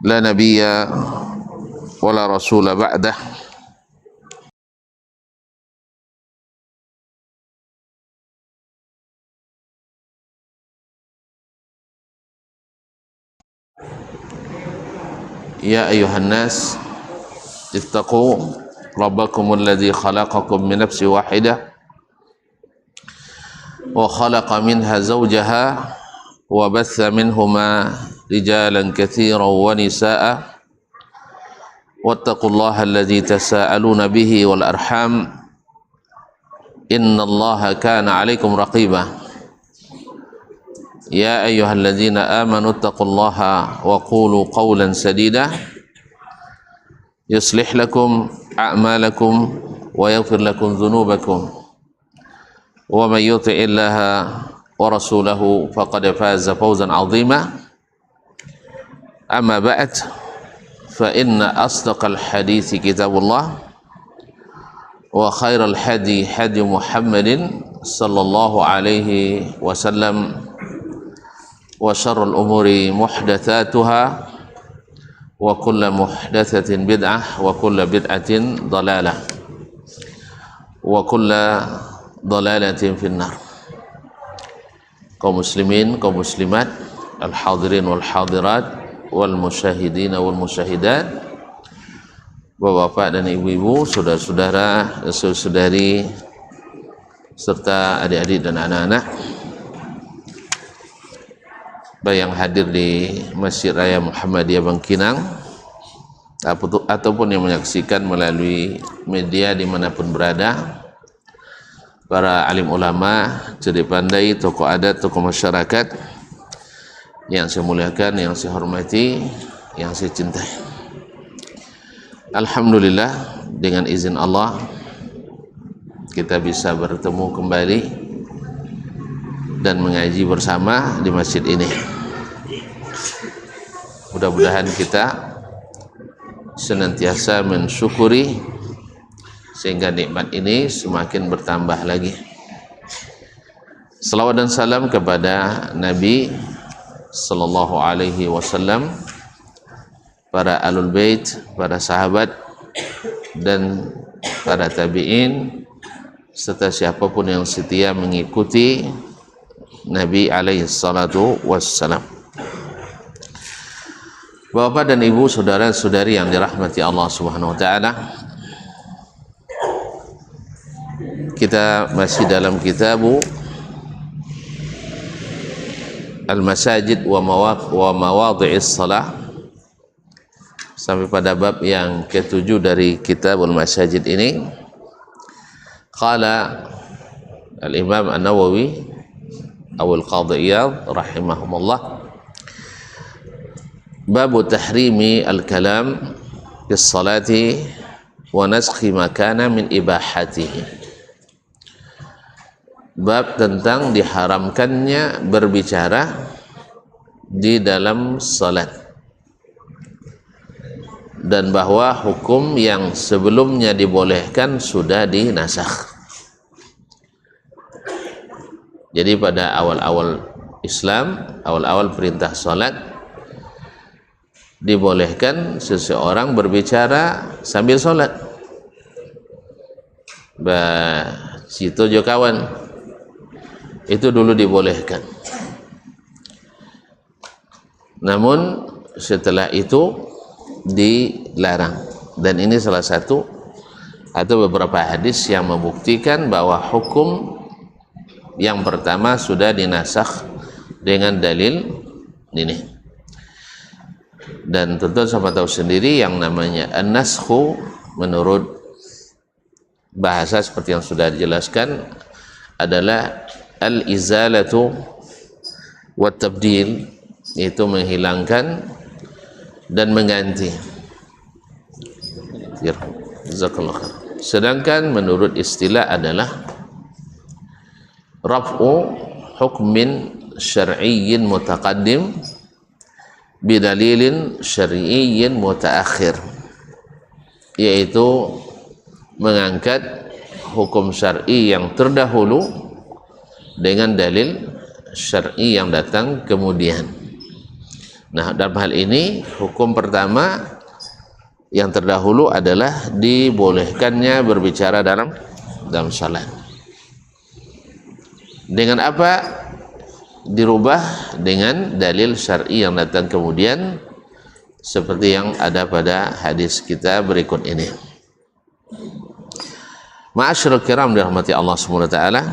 لا نبي ولا رسول بعده يا أيها الناس اتقوا ربكم الذي خلقكم من نفس واحدة وخلق منها زوجها وبث منهما رجالا كثيرا ونساء واتقوا الله الذي تساءلون به والأرحام إن الله كان عليكم رقيبا يا أيها الذين آمنوا اتقوا الله وقولوا قولا سديدا يصلح لكم أعمالكم ويغفر لكم ذنوبكم ومن يطع الله ورسوله فقد فاز فوزا عظيما أما بعد فإن أصدق الحديث كتاب الله وخير الهدي هدي محمد صلى الله عليه وسلم وشر الأمور محدثاتها وكل محدثة بدعة وكل بدعة ضلالة وكل ضلالة في النار. Kaum muslimin, kaum muslimat, al-hadirin wal hadirat, wal musyahidin wal musyahidat, bapak-bapak dan ibu-ibu, saudara-saudara, saudari, serta adik-adik dan anak-anak yang hadir di Masjid Raya Muhammadiyah Bangkinang ataupun yang menyaksikan melalui media dimanapun berada, para alim ulama, cerdik pandai, tokoh adat, tokoh masyarakat yang saya muliakan, yang saya hormati, yang saya cintai. Alhamdulillah, dengan izin Allah kita bisa bertemu kembali dan mengaji bersama di masjid ini. Mudah-mudahan kita senantiasa mensyukuri sehingga nikmat ini semakin bertambah lagi. Salawat dan salam kepada Nabi sallallahu alaihi wasallam, para alul bait, para sahabat dan para tabi'in, serta siapapun yang setia mengikuti Nabi alaihi salatu wassalam. Bapak dan ibu, saudara-saudari yang dirahmati Allah Subhanahu wa taala, kita masih dalam kitabu Al-Masajid wa Mawadhi'is Shalah sampai pada bab yang ke-7 dari Kitabul Masajid ini. Qala Al-Imam An-Nawawi Abu Al-Qadhi Iyad rahimahumullah, babu tahrimi al-kalam bis salati wa naskhi ma kana min ibahatihi. Bab tentang diharamkannya berbicara di dalam salat, dan bahwa hukum yang sebelumnya dibolehkan sudah dinasakh. Jadi pada awal-awal Islam, awal-awal perintah salat, dibolehkan seseorang berbicara sambil salat. Situ jo kawan, itu dulu dibolehkan. Namun setelah itu dilarang, dan ini salah satu atau beberapa hadis yang membuktikan bahwa hukum yang pertama sudah dinasakh dengan dalil ini. Dan tentu sama tahu sendiri yang namanya an-naskhu menurut bahasa seperti yang sudah dijelaskan adalah al-izalatu wa tabdil, yaitu menghilangkan dan mengganti. Jazakallah khair. Sedangkan menurut istilah adalah raf'u hukmin syar'iyyin mutaqaddim bidalilin syar'iyyin mutaakhir, yaitu mengangkat hukum syar'i yang terdahulu dengan dalil syar'i yang datang kemudian. Nah, dalam hal ini hukum pertama yang terdahulu adalah dibolehkannya berbicara dalam salat. Dengan apa dirubah? Dengan dalil syar'i yang datang kemudian, seperti yang ada pada hadis kita berikut ini. Ma'asyiral kiram dirahmati Allah Subhanahu wa taala.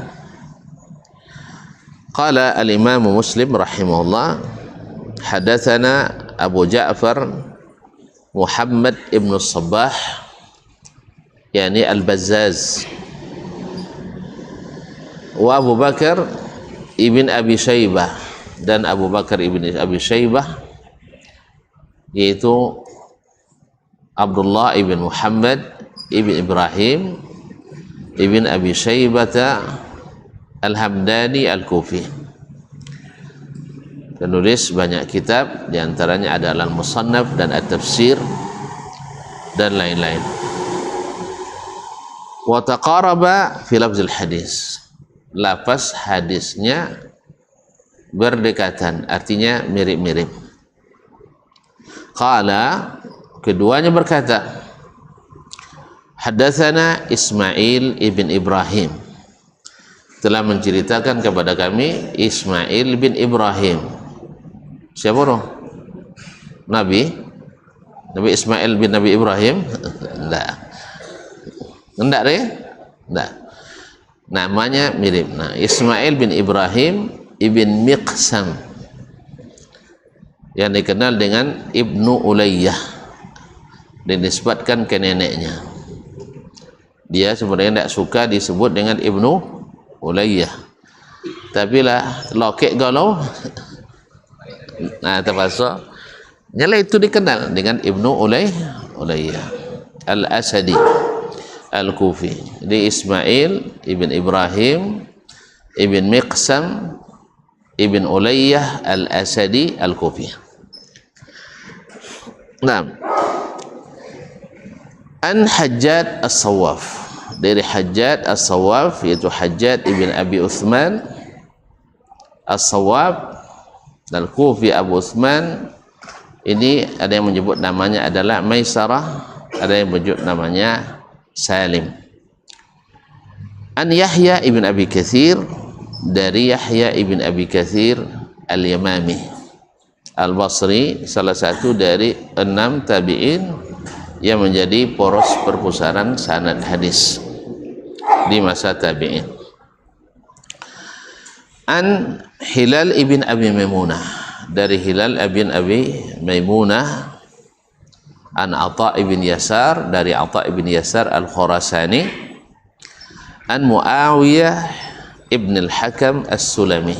Qala al-Imam Muslim rahimahullah, hadatsana Abu Ja'far Muhammad ibn Sabbah, yakni Al-Bazzaz, wa Abu Bakar ibn Abi Syaibah, dan Abu Bakar ibn Abi Syaibah yaitu Abdullah ibn Muhammad ibn Ibrahim ibn Abi Syaibah Al-Hamdani Al-Kufi, penulis banyak kitab, diantaranya adalah Al-Musannaf dan At-Tafsir dan lain-lain. Wa taqaraba fi lafzil hadis, lafaz hadisnya berdekatan, artinya mirip-mirip. Qala, keduanya berkata, hadatsana Ismail ibn Ibrahim, telah menceritakan kepada kami Ismail bin Ibrahim. Siapa orang? Nabi Ismail bin Nabi Ibrahim? Enggak deh? Enggak. Namanya mirip. Nah, Ismail bin Ibrahim ibn Miqsam, yang dikenal dengan Ibnu Ulayyah, dinisbatkan ke neneknya. Dia sebenarnya tidak suka disebut dengan Ibnu Ulayyah, tapi lah lokek galau. Nah, terpaksa nyala itu dikenal dengan Ibnu Ulayyah Al-Asadi Al-Kufi. Jadi Ismail ibn Ibrahim ibn Miqsam ibn Ulayyah Al-Asadi Al-Kufi. Nah, an Hajjaj As-Sawwaf, dari Hajjaj As-Sawwaf, yaitu Hajjaj ibn Abi Uthman As-Sawwaf Al-Kufi Abu Uthman. Ini ada yang menyebut namanya adalah Maisarah, ada yang menyebut namanya Salim. An Yahya ibn Abi Katsir, dari Yahya ibn Abi Katsir Al-Yamami Al-Basri, salah satu dari 6 tabi'in yang menjadi poros perpustakaan sanad hadis di masa tabi'in. An Hilal ibn Abi Maimunah, dari Hilal ibn Abi Maimunah. An Atha ibn Yasar, dari Atha ibn Yasar Al-Khurasani. An Muawiyah ibn Al-Hakam As-Sulami,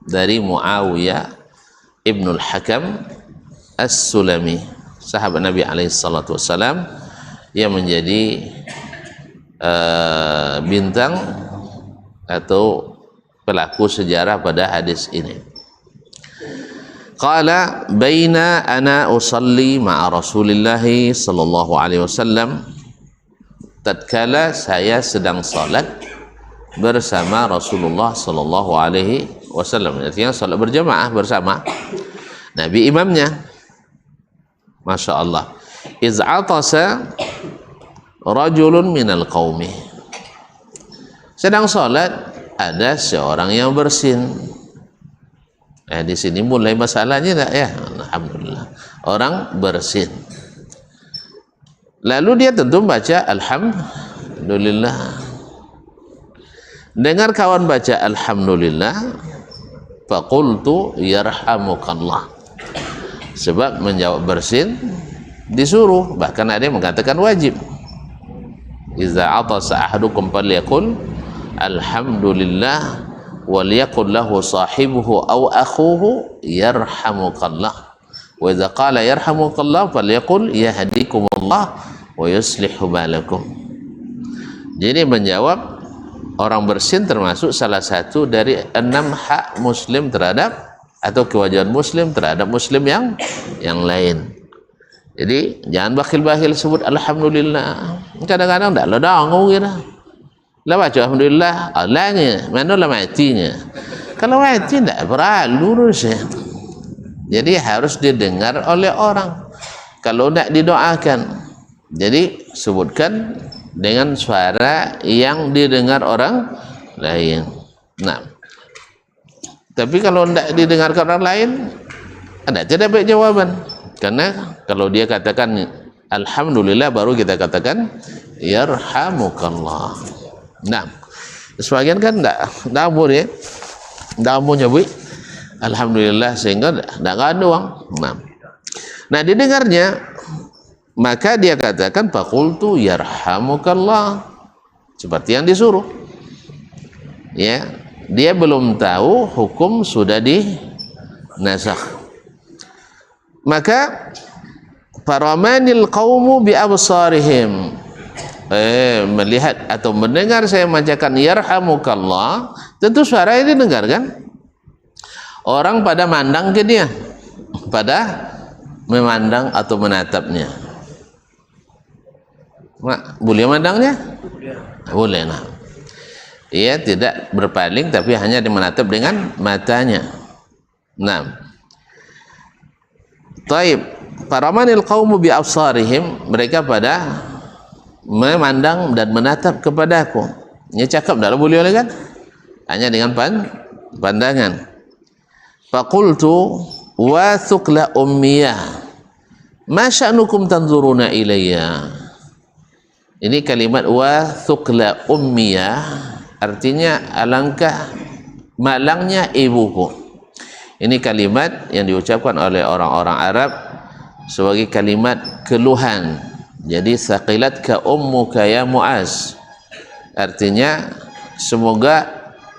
dari Muawiyah ibn Al-Hakam As-Sulami, sahabat Nabi alaihissalatu wassalam, yang menjadi bintang atau pelaku sejarah pada hadis ini. Qala baina ana usalli ma'a Rasulillah sallallahu alaihi wasallam, tatkala saya sedang salat bersama Rasulullah sallallahu alaihi wasallam, artinya salat berjamaah bersama Nabi imamnya. Masya Allah. Iz'atasa rajulun minal qaumi, sedang salat ada seorang yang bersin. Di sini mulai masalahnya tak ya? Alhamdulillah, orang bersin. Lalu dia tentu baca alhamdulillah. Dengar kawan baca alhamdulillah, faqultu yarhamukallah. Sebab menjawab bersin disuruh, bahkan ada yang mengatakan wajib. Iza atasa ahadukum falyaqul alhamdulillah waliyaqul lahu sahibuhu aw akhuhu yarhamukallah, wa idza qala yarhamukallah falyaqul yahdikumullah wa yuslihu balakum. Jadi menjawab orang bersin termasuk salah satu dari 6 hak muslim terhadap, atau kewajiban muslim terhadap muslim yang lain. Jadi jangan bakhil-bakhil sebut alhamdulillah. Kadang-kadang tak ledang gitu. Lah baca alhamdulillah, Allahnya, mana lah matinya. Kalau mati tak perlu urus. Jadi harus didengar oleh orang. Kalau tidak didoakan, jadi sebutkan dengan suara yang didengar orang lain. Nah, tapi kalau tidak didengarkan orang lain, ada tidak baik jawaban. Karena kalau dia katakan alhamdulillah, baru kita katakan yarhamukallah. Nah, sebagian kan tidak amur ya, tidak amur nyebut alhamdulillah sehingga tidak ada uang. Nah, didengarnya, maka dia katakan faqultu yarhamukallah, seperti yang disuruh. Ya, dia belum tahu hukum sudah dinasakh. Maka faramanil qaumu bi absarihim, melihat atau mendengar saya membacakan yarhamukallah, tentu suara ini dengar kan? Orang pada mandang ke dia, pada memandang atau menatapnya. Boleh mandangnya? Boleh. Nah, ia tidak berpaling, tapi hanya menatap dengan matanya. Nah, taib paramanil qaumu bi absarihim, mereka pada memandang dan menatap kepadaku. Ini cakap dah boleh kan? Hanya dengan pandangan. Faqultu wa thuqla ummiyah ma sya'nukum tanzuruna ilayya. Ini kalimat wa thuqla ummiyah artinya alangkah malangnya ibuku. Ini kalimat yang diucapkan oleh orang-orang Arab sebagai kalimat keluhan. Jadi saqilatka ummuka ya Muaz, artinya semoga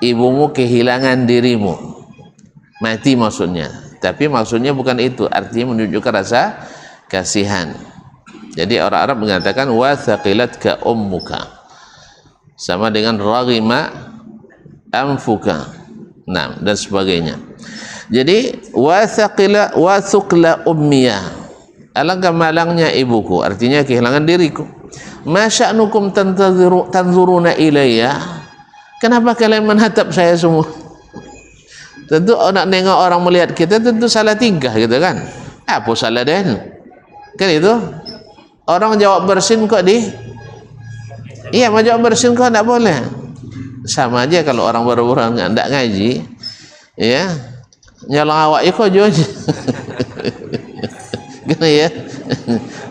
ibumu kehilangan dirimu, mati maksudnya. Tapi maksudnya bukan itu, artinya menunjukkan rasa kasihan. Jadi orang Arab mengatakan wa saqilatka ummuka, sama dengan raghima anfuka, nah, dan sebagainya. Jadi wa thuqla ummiyah, alangkah malangnya ibuku, artinya kehilangan diriku. Ma sya'nukum tanzuruna ilayya, kenapa kalian menatap saya semua? Tentu nak nengok orang melihat kita, tentu salah tingkah gitu kan. Apa salah dia kan itu? Orang jawab bersin kok iya, mau jawab bersin kok tidak boleh. Sama aja kalau orang baru-baru tidak ngaji, ya, nyalang awak kok aja. Gini ya,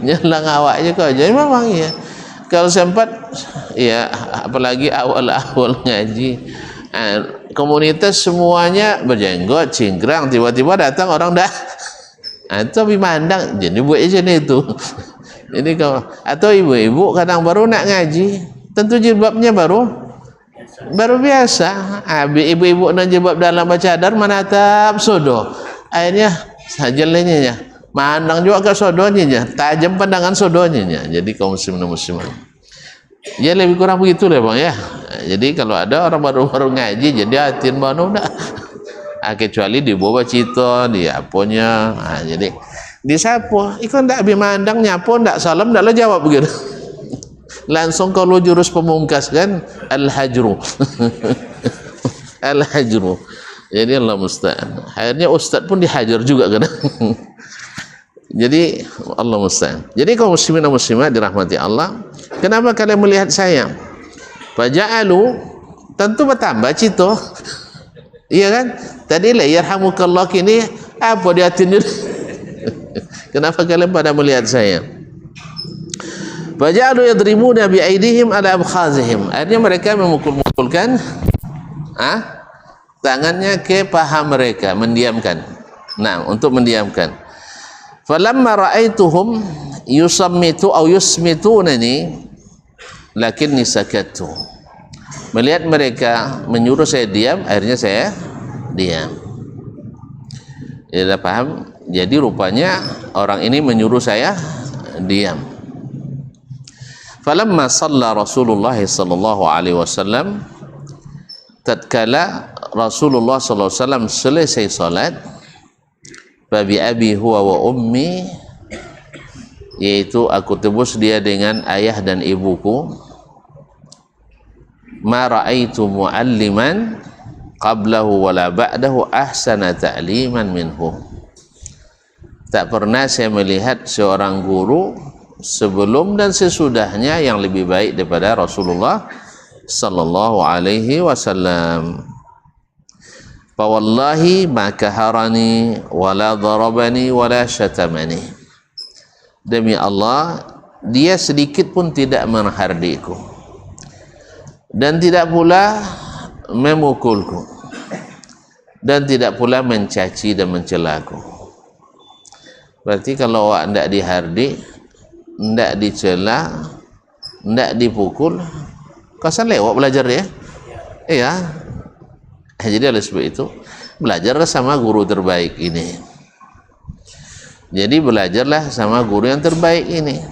nyalang awak kok aja. Memang ya, kalau sempat ya, apalagi awal-awal ngaji, komunitas semuanya berjenggot, cingkrang, tiba-tiba datang orang dah atau memandang, jadi buat aja itu. Jadi kalau atau ibu-ibu kadang baru nak ngaji, tentu jilbabnya baru biasa. Ibu-ibu nak jilbab dalam bercadar menatap sodo, akhirnya sajelnya mandang juga ke sodonya, tajam pandangan sodonya. Jadi kaum muslimin muslimat, ya lebih kurang begitu lah bang ya. Jadi kalau ada orang baru ngaji, jadi hatin baru dah, kecuali di bawah cito, di aponya, jadi di sapo, ikon tak bimandang nyapo, tak salam, tak jawab begitu. Langsung kalau jurus pemungkas kan, al-hajru. Al-hajru. Jadi Allah musta'an. Akhirnya ustaz pun dihajar juga kan. Jadi Allah musta'an. Jadi kaum muslimin dan muslimat dirahmati Allah, kenapa kalian melihat saya? Faja'alu, tentu bertambah cito. Iya kan? Tadi la yarhamukallah, kini apa dia tinju? Kenapa kalian pada melihat saya? Faja'alu yadribuna bi aidihim ala abkhazihim. Akhirnya mereka memukul-mukulkan tangannya ke paha mereka, mendiamkan. Nah, untuk mendiamkan. Falamma ra'aituhum yusammitu aw yusmitunani lakinni sakattu. Melihat mereka menyuruh saya diam, akhirnya saya diam. Ya, paham? Jadi rupanya orang ini menyuruh saya diam. Falamma shalla Rasulullah sallallahu alaihi wasallam, tatkala Rasulullah sallallahu alaihi wasallam selesai salat, fa bi abi huwa wa ummi, yaitu aku tebus dia dengan ayah dan ibuku, ma ra'aitu mu'alliman qablahu wala ba'dahu ahsana ta'liman minhu. Tak pernah saya melihat seorang guru sebelum dan sesudahnya yang lebih baik daripada Rasulullah sallallahu alaihi wasallam. Fa wallahi ma kaharani wala darabani wala syatamani. Demi Allah, dia sedikit pun tidak menghardikku dan tidak pula memukulku dan tidak pula mencaci dan mencelaku. Berarti kalau awak tidak dihardik, tidak dicela, tidak dipukul, kasan lewat belajar ya? Iya. Jadi oleh sebab itu, belajar sama guru terbaik ini. Jadi belajarlah sama guru yang terbaik ini.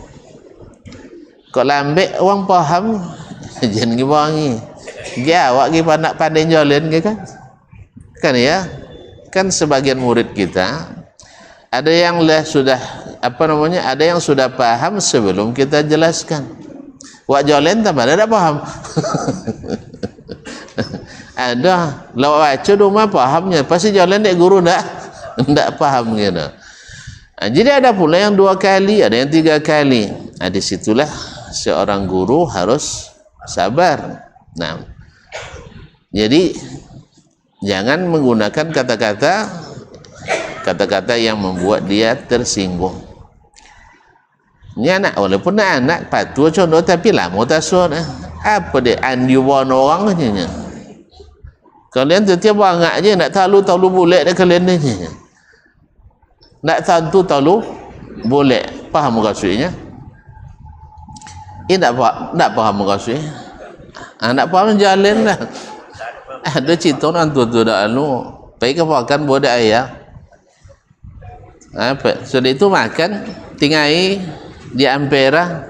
Kau lambek orang paham, jangan gibangi. Dia awak giban nak pandai jalan ke kan? Kan ya? Kan sebagian murid kita ada yang sudah ada yang sudah paham sebelum kita jelaskan. Wak jalan tak pada tak paham. Ada lawak baca rumah pahamnya, pasti jalan dek guru ndak paham gitu. Jadi ada pula yang 2 kali, ada yang 3 kali. Di situlah seorang guru harus sabar. Nah, jadi jangan menggunakan kata-kata yang membuat dia tersinggung. Ini anak, walaupun anak patuh contoh tapi lama tak suat. Apa dia andiwan orang aja. Kalian setiap bangak je nak talu boleh dah kalian ni. Nak tentu talu boleh. Faham maksudnya? Tak faham maksudnya. Nak faham jalan lah. Ada cerita orang tua dah lalu. Baik makan bodoh ayah. Apa? Sudah itu makan tinggai di ampera.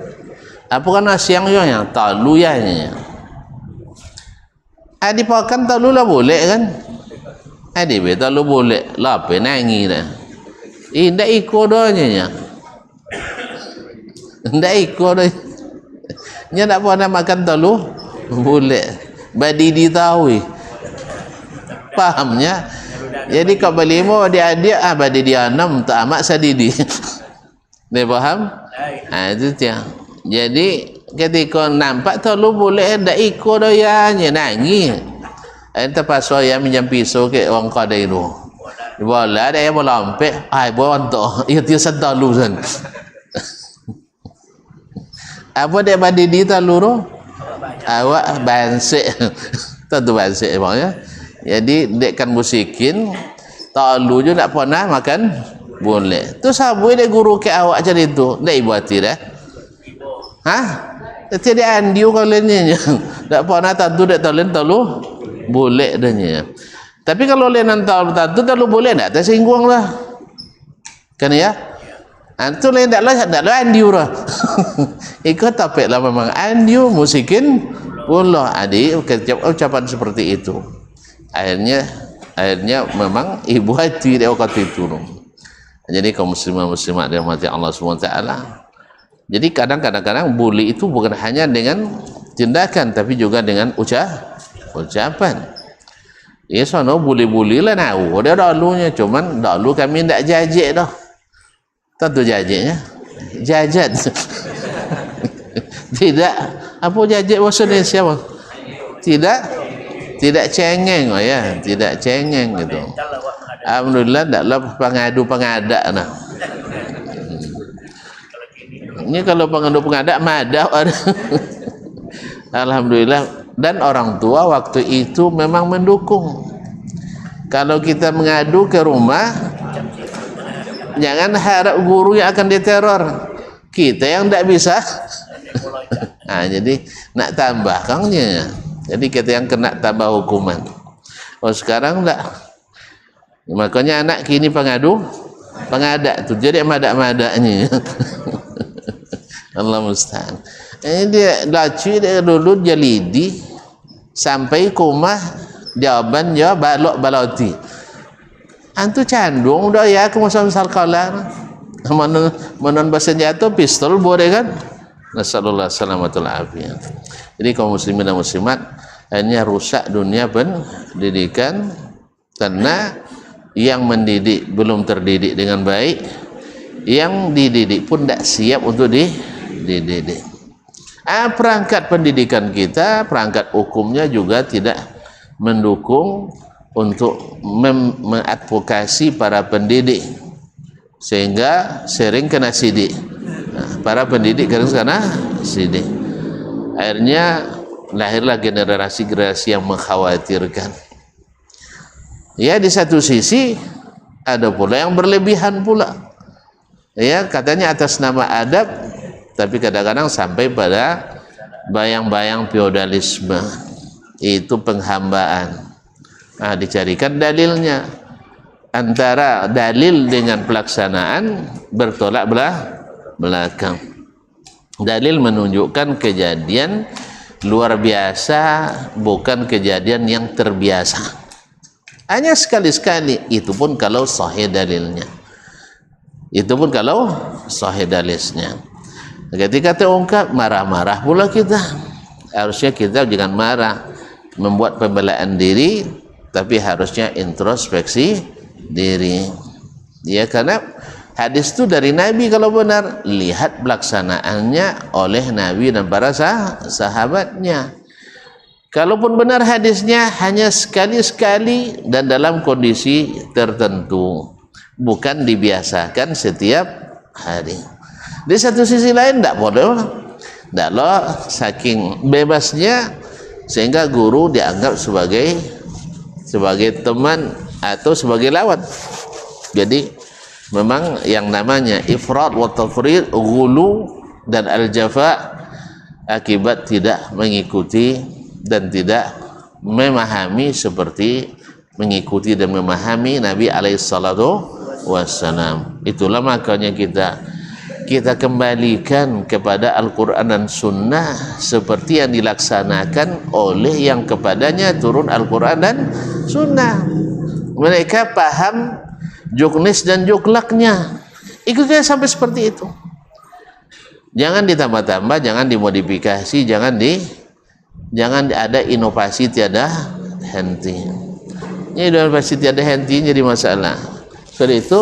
Apa kan nasi yang talu ya. Dipakan talu lah boleh kan? Be talu boleh. Lah apa nangi dah. Ndak ikut doanya. Ndak ikut dah. Nya tak pernah makan talu boleh. Badidi tahu. Pahamnya? Jadi kau beli mau adik-adik badidi 6 tak amat sadidi. Dia faham? Itu dia. Jadi ketika nampak talu boleh ndak ikut doanya nangi. Terpaksa yang minjam pisau ke orang kadai tu. Bola ada yang melompet, bontok. Dia sedar lu kan. Apa dia badidi talu tu? Awak bansik. Tentu bansik bang ya. Jadi dekkan musikin talu je tak pernah makan boleh. Tu sabui dia guru ke awak macam itu. Ndak ibuati dah. Tiada andiu kalian ni. Tak pernah tentu dak talu boleh dahnya. Tapi kalau lain tentu talu boleh tak tersinggung lah. Kan ya? Antu lain taklah andiu lah. Ikut tapek lah memang andiu musikin pula adik ucapan seperti itu. Akhirnya memang ibu hati dia waktu itu. Jadi kaum muslimat yang mati Allah SWT. Jadi kadang-kadang bully itu bukan hanya dengan tindakan tapi juga dengan ucapan. Ya sono bully lah nau. Dia dahulunya cuman dahulu kami ndak jajik dah. Tentu jajiknya. Jajat. Tidak. Apa jajik bahasa Indonesia bang? Tidak cengeng ya, tidak cengeng gitu. Alhamdulillah taklah pengadu-pengadak nah. Ini kalau pengadu-pengadak madah ada. Alhamdulillah, dan orang tua waktu itu memang mendukung. Kalau kita mengadu ke rumah, jangan harap guru yang akan diteror. Kita yang tidak bisa. Jadi nak tambah kangnya. Jadi kita yang kena tambah hukuman. Sekarang tak. Makanya anak kini pengadak tu jadi madak-madaknya. Allah musta'an. Dia lacu dia dulu jalidi sampai kumah jawaban baloti. Antu candung dah ya ke masa sarkala. Menon bersenjata pistol boleh kan? Nasallallahu salamatul afiyah. Jadi kaum muslimin dan muslimat hanya rusak dunia pendidikan karena yang mendidik belum terdidik dengan baik, yang dididik pun tidak siap untuk dididik. Perangkat pendidikan kita, perangkat hukumnya juga tidak mendukung untuk mengadvokasi para pendidik, sehingga sering kena sidik. Para pendidik kena sidik. Akhirnya lahirlah generasi-generasi yang mengkhawatirkan. Ya, di satu sisi ada pula yang berlebihan pula. Ya, katanya atas nama adab, tapi kadang-kadang sampai pada bayang-bayang feodalisme. Itu penghambaan. Dicarikan dalilnya. Antara dalil dengan pelaksanaan bertolak belakang. Dalil menunjukkan kejadian luar biasa, bukan kejadian yang terbiasa. Hanya sekali-sekali, itu pun kalau sahih dalilnya. Itu pun kalau sahih dalilnya. Ketika terungkap, marah-marah pula kita. Harusnya kita jangan marah, membuat pembelaan diri, tapi harusnya introspeksi diri. Ya, karena hadis itu dari Nabi kalau benar, lihat pelaksanaannya oleh Nabi dan para sahabatnya. Kalaupun benar hadisnya, hanya sekali-sekali dan dalam kondisi tertentu, bukan dibiasakan setiap hari. Di satu sisi lain tidak boleh, tidak loh, saking bebasnya sehingga guru dianggap sebagai teman atau sebagai lawan. Jadi memang yang namanya ifrat wa tafrid, ghulu dan al-jafa akibat tidak mengikuti dan tidak memahami seperti mengikuti dan memahami Nabi alaihissalatu wassalam. Itulah makanya kita kembalikan kepada Al-Quran dan Sunnah seperti yang dilaksanakan oleh yang kepadanya turun Al-Quran dan Sunnah. Mereka paham juknis dan juklaknya, ikutnya sampai seperti itu. Jangan ditambah-tambah, jangan dimodifikasi, jangan ada inovasi tiada henti. Ini inovasi tiada henti jadi masalah. Seperti itu,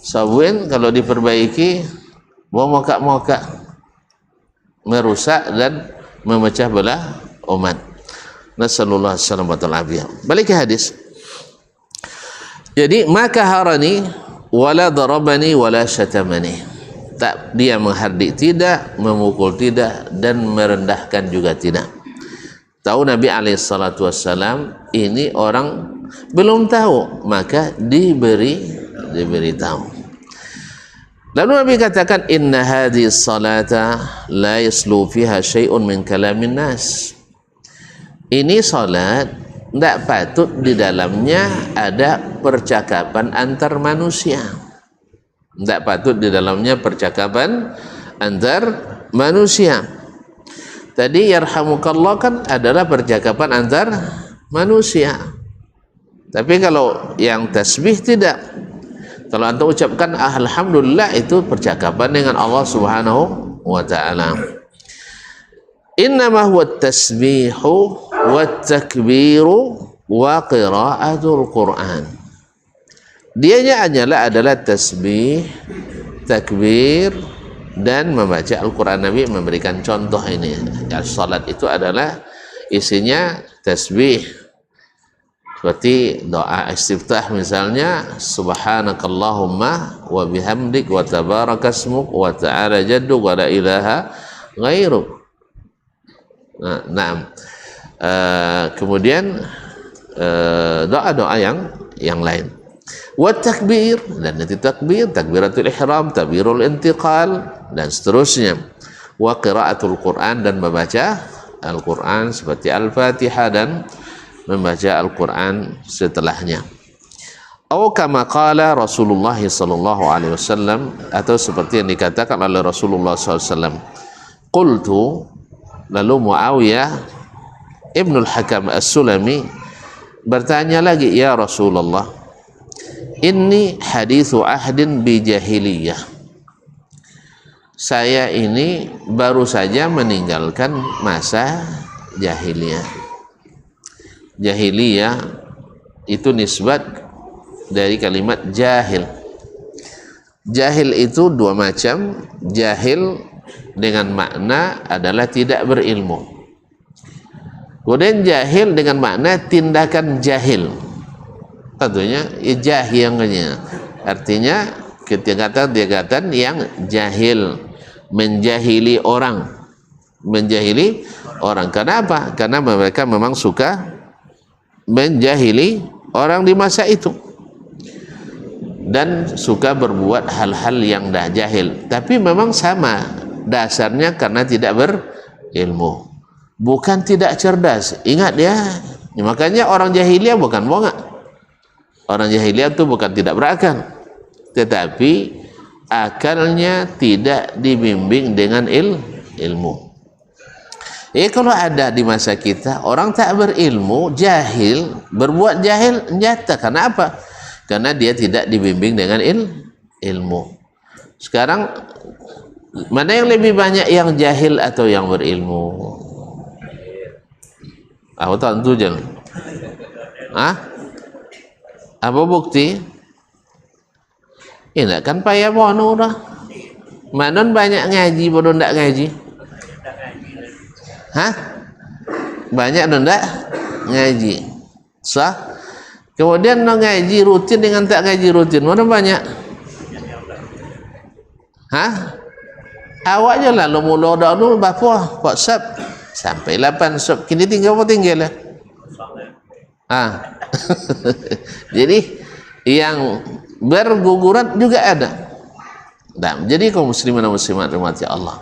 sabun kalau diperbaiki mau mokak-mokak, merusak dan memecah belah umat. Nasallallahu alaihi wasallam. Balik ke hadis. Jadi maka harani wala darabani wala syatamani. Tak, dia menghardik tidak, memukul tidak, dan merendahkan juga tidak. Tahu Nabi alaihissalatu wassalam ini orang belum tahu, maka diberi tahu. Lalu Nabi katakan, inna hadhihi salata la yaslu fiha syai'un min kalamin nas. Ini salat tidak patut di dalamnya ada percakapan antar manusia. Tidak patut di dalamnya percakapan antar manusia. Tadi yarhamukallah kan adalah percakapan antar manusia. Tapi kalau yang tasbih tidak. Kalau anda ucapkan alhamdulillah, itu percakapan dengan Allah Subhanahu wa ta'ala. Innama huwa tasbihu wa takbiru wa qira'atul Qur'an. Dianya adalah tasbih, takbir, dan membaca Al-Quran. Nabi memberikan contoh ini. Salat itu adalah isinya tasbih. Seperti doa istiftah misalnya, subhanakallahumma wa bihamdik wa tabarakasmuk wa ta'ala jadduk wa la ilaha ghairuk. Kemudian doa-doa yang lain. Wa takbir, dan nanti takbir, takbiratul ihram, takbirul intiqal, dan seterusnya. Wa qiraatul Quran, dan membaca Al-Quran seperti Al-Fatihah dan membaca Al-Quran setelahnya. Atau kama qala Rasulullah sallallahu alaihi wasallam, atau seperti yang dikatakan oleh Rasulullah sallallahu alaihi wasallam. Qultu, lalu Muawiyah Ibnul Hakam As-Sulami bertanya lagi, ya Rasulullah, inni hadithu ahdin bi jahiliyah. Saya ini baru saja meninggalkan masa jahiliyah. Jahiliyah itu nisbat dari kalimat jahil. Jahil itu dua macam. Jahil dengan makna adalah tidak berilmu. Kemudian jahil dengan makna tindakan jahil. Tentunya jahilnya artinya ketingkatan yang jahil, menjahili orang. Menjahili orang. Kenapa? Karena mereka memang suka menjahili orang di masa itu. Dan suka berbuat hal-hal yang dah jahil, tapi memang sama dasarnya karena tidak berilmu, bukan tidak cerdas. Ingat ya, makanya orang jahiliyah bukan bohong. Orang jahiliyah itu bukan tidak berakal, tetapi akalnya tidak dibimbing dengan ilmu. Kalau ada di masa kita orang tak berilmu, jahil, berbuat jahil, nyata. Kenapa? Karena dia tidak dibimbing dengan ilmu. Sekarang mana yang lebih banyak, yang jahil atau yang berilmu? Aku tak tentu je. Apa bukti? Ini kan payah bono dah. Manon banyak ngaji, bono ndak ngaji. Banyak ndak ngaji. Sah? Kemudian ngaji rutin dengan tak ngaji rutin, mana banyak? Awak je lah, mula dulu berapa? WhatsApp sampai 8 sub. Kini tinggal apa tinggal lah? Jadi yang berguguran juga ada. Jadi kaum muslimin dan muslimat rahmati Allah.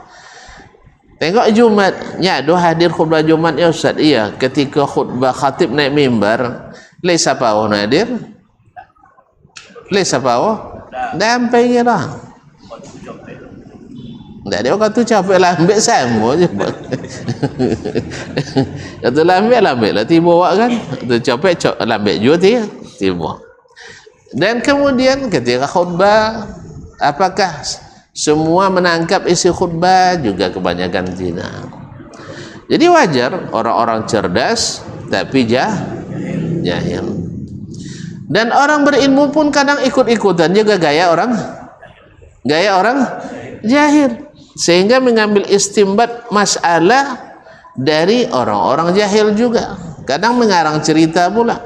Tengok Jumatnya, hadir khutbah Jumat ya Ustaz. Iya, ketika khutbah khatib naik mimbar, Lesa pao nadir, lesa pao, dampai lah. Tak ada orang tu capek lambat sama je. Kata lambat lah tiba awak kan. Tu capek lambat juga tiba. Dan kemudian ketika khutbah, apakah semua menangkap isi khutbah? Juga kebanyakan tidak. Jadi wajar orang-orang cerdas tapi jahil. Dan orang berilmu pun kadang ikut-ikutan juga gaya orang jahil, sehingga mengambil istimbat masalah dari orang-orang jahil juga. Kadang mengarang cerita pula.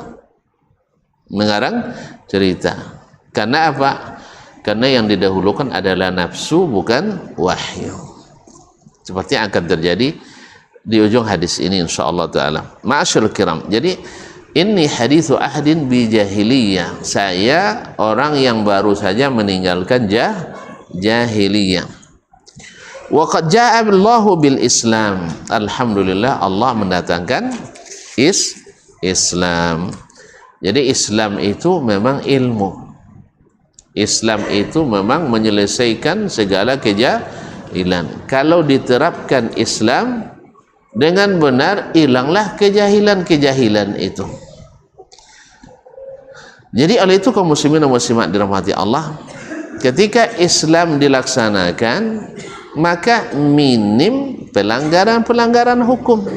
Karena apa? Karena yang didahulukan adalah nafsu, bukan wahyu. Seperti yang akan terjadi di ujung hadis ini insyaallah taala. Ma'asyiral kiram. Jadi ini hadithu ahdin bi jahiliyah. Saya orang yang baru saja meninggalkan jahiliyah. Wa qad jaa'a Allahu bil Islam. Alhamdulillah Allah mendatangkan Islam. Jadi Islam itu memang ilmu. Islam itu memang menyelesaikan segala kejahilan. Kalau diterapkan Islam dengan benar, hilanglah kejahilan itu. Jadi oleh itu kaum muslimin dan muslimat dirahmati Allah, ketika Islam dilaksanakan maka minim pelanggaran-pelanggaran hukum.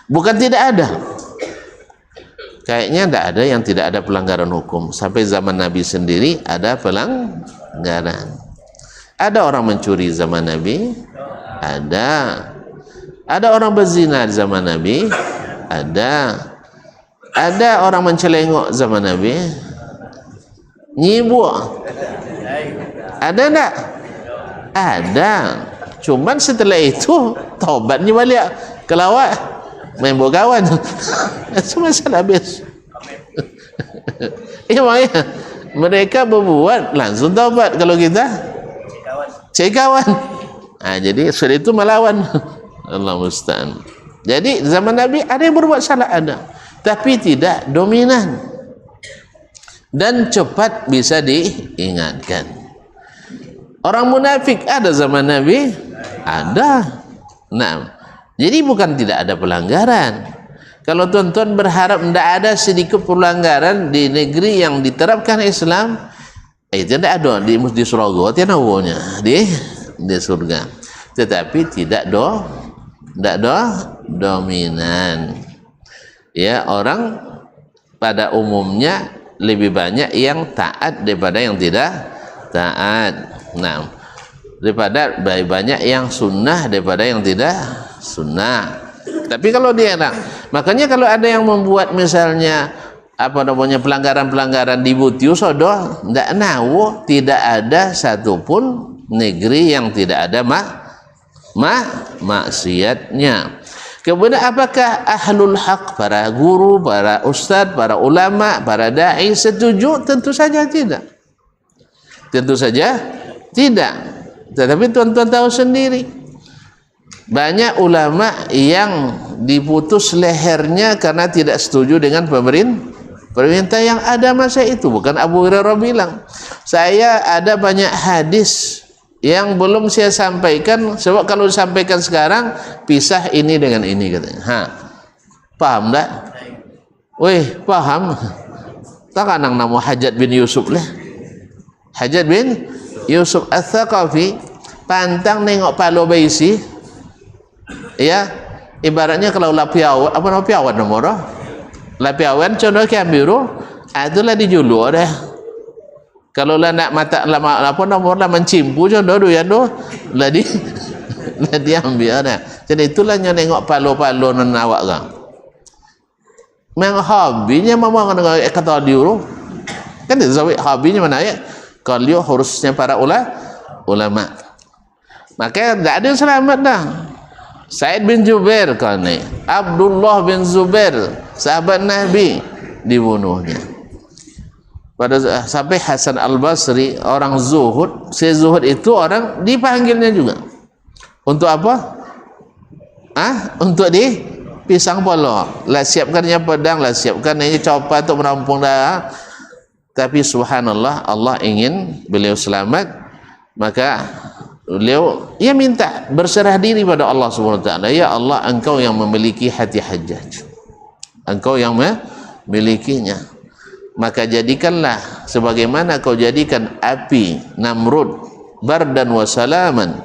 Bukan tidak ada. Kayaknya tidak ada yang tidak ada pelanggaran hukum. Sampai zaman Nabi sendiri ada pelanggaran. Ada orang mencuri zaman Nabi, ada orang berzina di zaman Nabi, ada orang mencelengok zaman Nabi, nyibuk, ada tak? Ada. Cuman setelah itu taubatnya balik kelawat main bogawan. Itu masalah habis. Makanya mereka berbuat langsung taubat. Kalau kita cekawan. Jadi sudah itu melawan. Allah musta'an. Jadi zaman Nabi ada yang berbuat salah, ada, tapi tidak dominan dan cepat bisa diingatkan. Orang munafik ada zaman Nabi, ada. Nah, jadi bukan tidak ada pelanggaran. Kalau tuan-tuan berharap tidak ada sedikit pelanggaran di negeri yang diterapkan Islam, tidak ada di surga, tiada awalnya di surga. Tetapi tidak dominan. Ya, orang pada umumnya lebih banyak yang taat daripada yang tidak taat. Nah, daripada banyak yang sunnah daripada yang tidak sunnah. Tapi kalau dia makanya kalau ada yang membuat misalnya apa namanya pelanggaran-pelanggaran di Butiu sodoh, ndak nawo, tidak ada satupun negeri yang tidak ada maksiatnya. Kemudian apakah ahlul haq, para guru, para ustadz, para ulama, para dai setuju? Tentu saja tidak. Tentu saja tidak. Tetapi tuan-tuan tahu sendiri, banyak ulama yang diputus lehernya karena tidak setuju dengan pemerintah yang ada masa itu. Bukan Abu Hurairah bilang, saya ada banyak hadis yang belum saya sampaikan, sebab kalau disampaikan sekarang pisah ini dengan ini katanya. Paham tak? Weh, paham. Tak kanang nama Hajjaj bin Yusuf lah. Hajjaj bin Yusuf Ats-Tsaqafi pantang nengok Palo Baisi. Ya, ibaratnya kalau lapiawan, apa nama piawan nomor? Lapiawan contoh Kambiru, itulah dijulu dah. Kalau lah nak mata lama apa nomor lah mencimpu contoh tu ya tu, lah diambil dah. Jadi itulah yang nengok palo-palo nan awak kan. Memang hobinya memang kata dia tu. Kan itu hobinya mana ya? Kalau dia harusnya para ulama. Maka tak ada selamat dah. Said bin Jubair kan ni, Abdullah bin Zubair, sahabat Nabi, dibunuhnya. Pada sampai Hasan Al-Basri, orang zuhud, si zuhud itu orang dipanggilnya juga. Untuk apa? Untuk di pisang polo. Lah siapkannya pedang, lah siapkan ini copa untuk merampung dah. Tapi subhanallah, Allah ingin beliau selamat, maka beliau ia minta berserah diri pada Allah Subhanahu wa taala. Ya Allah, engkau yang memiliki hati Hajjaj, engkau yang memilikinya, maka jadikanlah sebagaimana kau jadikan api Namrud bardan wa salaman,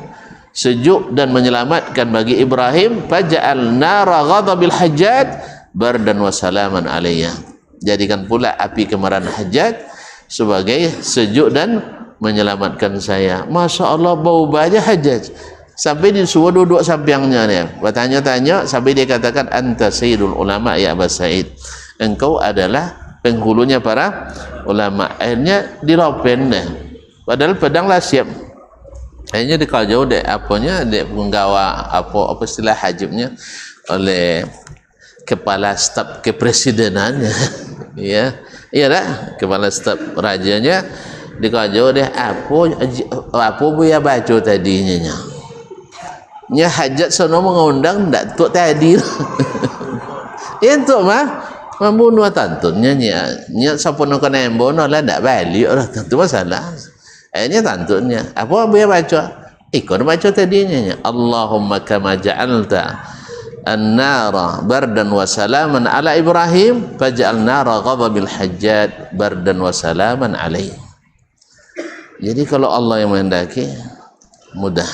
sejuk dan menyelamatkan bagi Ibrahim. Faj'al nara ghadabil Hajjaj bardan wa salaman alayya, jadikan pula api kemarahan Hajjaj sebagai sejuk dan menyelamatkan saya. Masya Allah, bau banyak Hajjaj sampai disuruh duduk sampingnya dia, bertanya-tanya sampai dia katakan, anta sayyidul ulama ya Abu Sa'id, engkau adalah penghulunya para ulama. Akhirnya dilopen deh, padahal pedang lah siap. Akhirnya dikajau deh apanya, dek penggawa apa istilah hajibnya oleh kepala staf kepresidenannya. Ya, iya dah, kepala staf rajanya dikajau deh apa buya baca tadinya nya Hajjaj sono mengundang ndak tuk tadi. Itu mah membunuh tantunnya nya sapono kena embono lah ndak balik lah, itu masalah. Akhirnya tantunnya apa buya baca ikut baca tadinya, Allahumma kama ja'alta an-nara bardan wa salaman ala Ibrahim faj'al nara ghadabil Hajjaj bardan wa salaman alaihi. Jadi kalau Allah yang menghendaki mudah.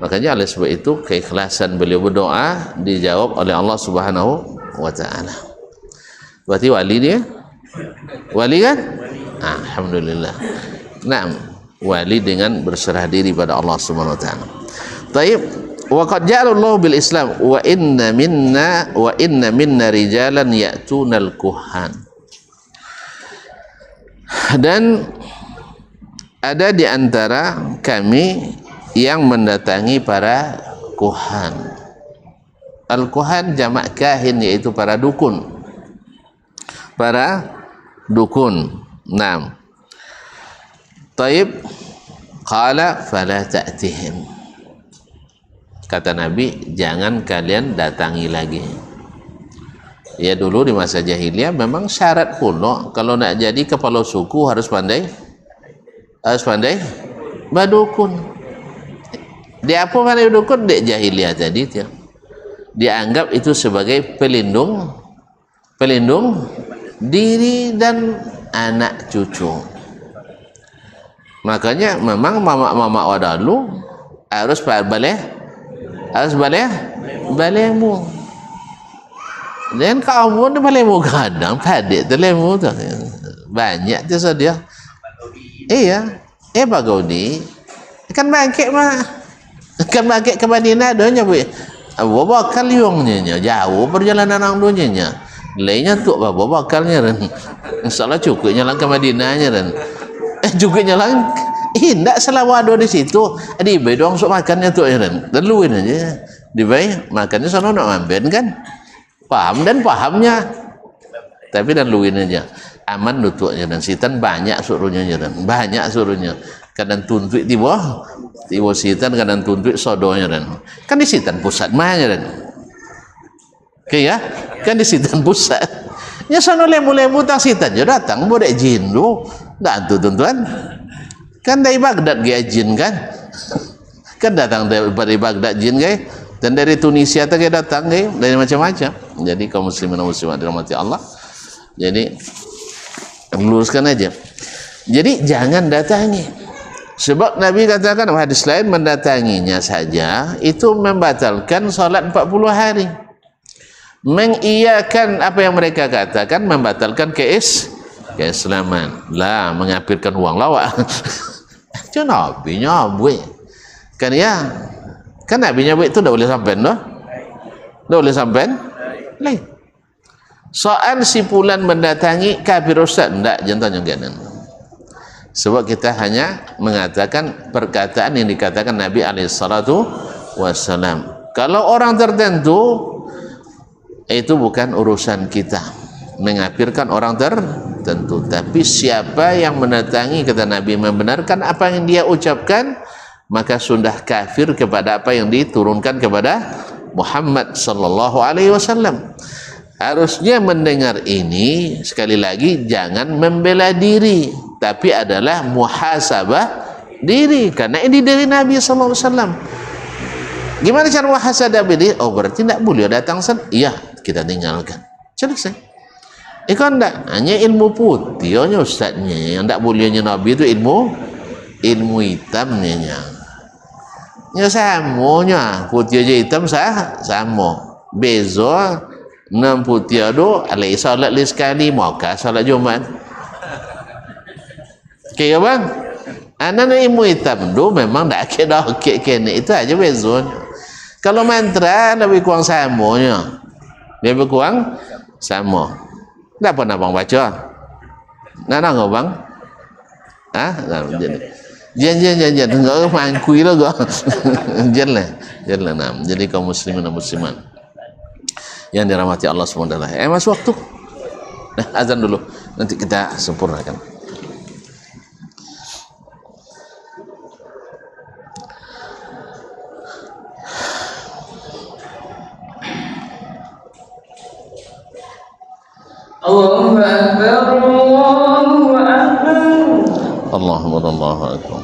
Makanya oleh sebab itu keikhlasan beliau berdoa dijawab oleh Allah Subhanahu wa taala. Berarti wali dia? Wali kan? Alhamdulillah. Naam, wali dengan berserah diri pada Allah Subhanahu wa taala. Baik, wa qad ja'alallahu bil Islam wa inna minna rijalan ya'tunal kuhan. Dan ada di antara kami yang mendatangi para kuhan. Al-kuhan jamak kahin, yaitu para dukun. Para dukun. Naam. Taib qala fala ta'tihim. Kata Nabi, jangan kalian datangi lagi. Ya, dulu di masa jahiliyah memang syarat pula kalau nak jadi kepala suku harus pandai badukun. Dia apa pandai badukun? Dek jahiliyah tadi dia dianggap itu sebagai pelindung diri dan anak cucu. Makanya memang mama wadalu harus balemu. Dan kamu ni balemu kadang padik tu lemu tu banyak tu sadia. Iya, Bagoni kan bangkit mah, kan bangkit ke Madinah donya bu. Abu Bakar liungnya jauh perjalanan orang dunia lainnya tu Abu Bakarnya dan insyaallah cukup nyalang ke Madinahnya dan juga nyalang tidak selama ada di situ di bayi doang sok makannya tu dan luin aja di bayi makannya sono nak ngambil kan paham dan pahamnya tapi dan luin aja aman nutuknya dan sitan banyak suruhnya dan banyak suruhnya kadang tuntut di bawah sitan kadang tuntut sodonya dan kan di sitan pusat mahnya dan oke ya kan di sitan pusat nya sono lemu-lemu tang sitan je datang bodek jin lu dah tu tuan kan dari Baghdad ge jin kan datang dari Baghdad jin ge dan dari Tunisia teh datang ge dari macam-macam jadi kaum muslimin dan muslimat dirahmati Allah jadi luruskan aja jadi jangan datangi sebab Nabi katakan hadis lain mendatanginya saja itu membatalkan salat 40 hari mengiyakan apa yang mereka katakan membatalkan keislaman lah mengapirkan uang lawak itu Nabi nyabui kan ya kan Nabi nyabui itu dah boleh sampai dah boleh sampai lain soal si fulan mendatangi kafir ustaz enggak jangan jangan sebab kita hanya mengatakan perkataan yang dikatakan Nabi alaihissalatu wassalam kalau orang tertentu itu bukan urusan kita mengafirkan orang tertentu tapi siapa yang mendatangi kata Nabi membenarkan apa yang dia ucapkan maka sudah kafir kepada apa yang diturunkan kepada Muhammad sallallahu alaihi wasallam harusnya mendengar ini sekali lagi jangan membela diri tapi adalah muhasabah diri karena ini dari Nabi sallallahu alaihi wasallam gimana cara muhasabah diri berarti tidak boleh datang iya kita tinggalkan selesai kan enggak hanya ilmu putih hanya ustaznya yang tidak bolehnya Nabi itu ilmu hitamnya nya samonya putih aja hitam samo bezo 6 putih ado alai salat sekali maka salat Jumat okay, bang anak ilmu hitam tu memang tak kena kena itu aja bezonya kalau mantra lebih kurang samonya lebih kurang sama tak pernah bang baca nak nggak bang jan enggak mangkui lo go jan lah nam jadi kaum muslimin dan muslimat yang dirahmati Allah SWT masuk waktu azan dulu nanti kita sempurnakan Allahu Akbar Allahu Akbar Allahu Akbar Allahu Akbar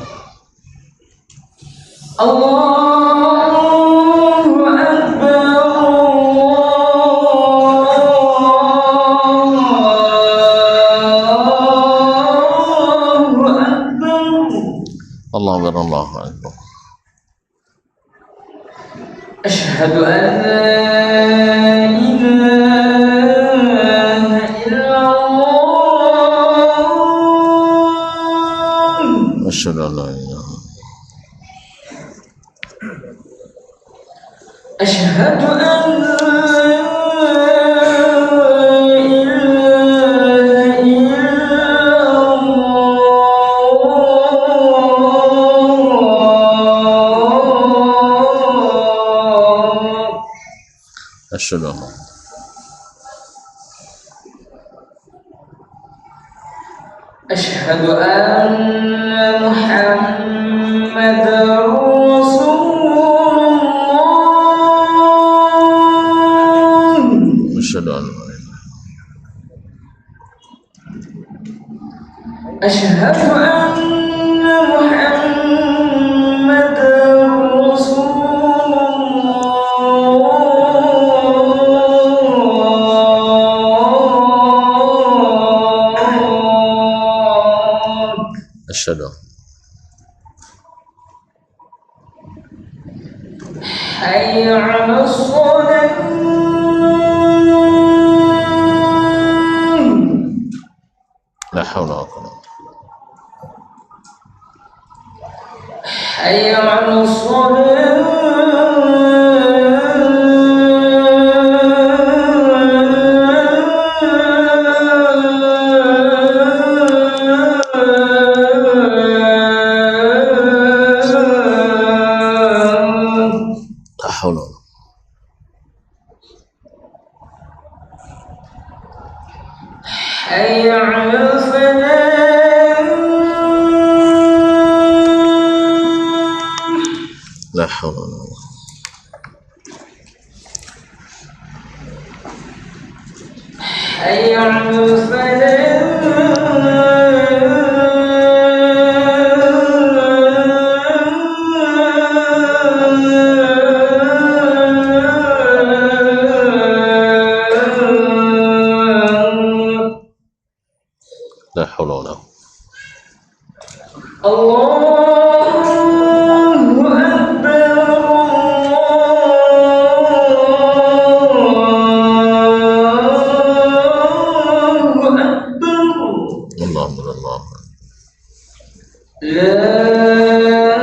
Allahu Akbar Allahu Akbar Allahu Akbar Asyhadu an la ilaha illallah asyhadu an la ilaha Asyhadu an la asyhadu Asyhadu anna Muhammadar Rasulullah asyhadu an Asyhadu anna Muhammadar Rasulullah asyhadu Hayya 'alas shalah la haula wa la quwwata حي على الصلاة. لا حول ولا قوة. حي على الفلاح. لا حول ولا قوة. حي على الفلاح. لا حول ولا قوة. الله أكبر. الله أكبر. اللهم الله. لا إله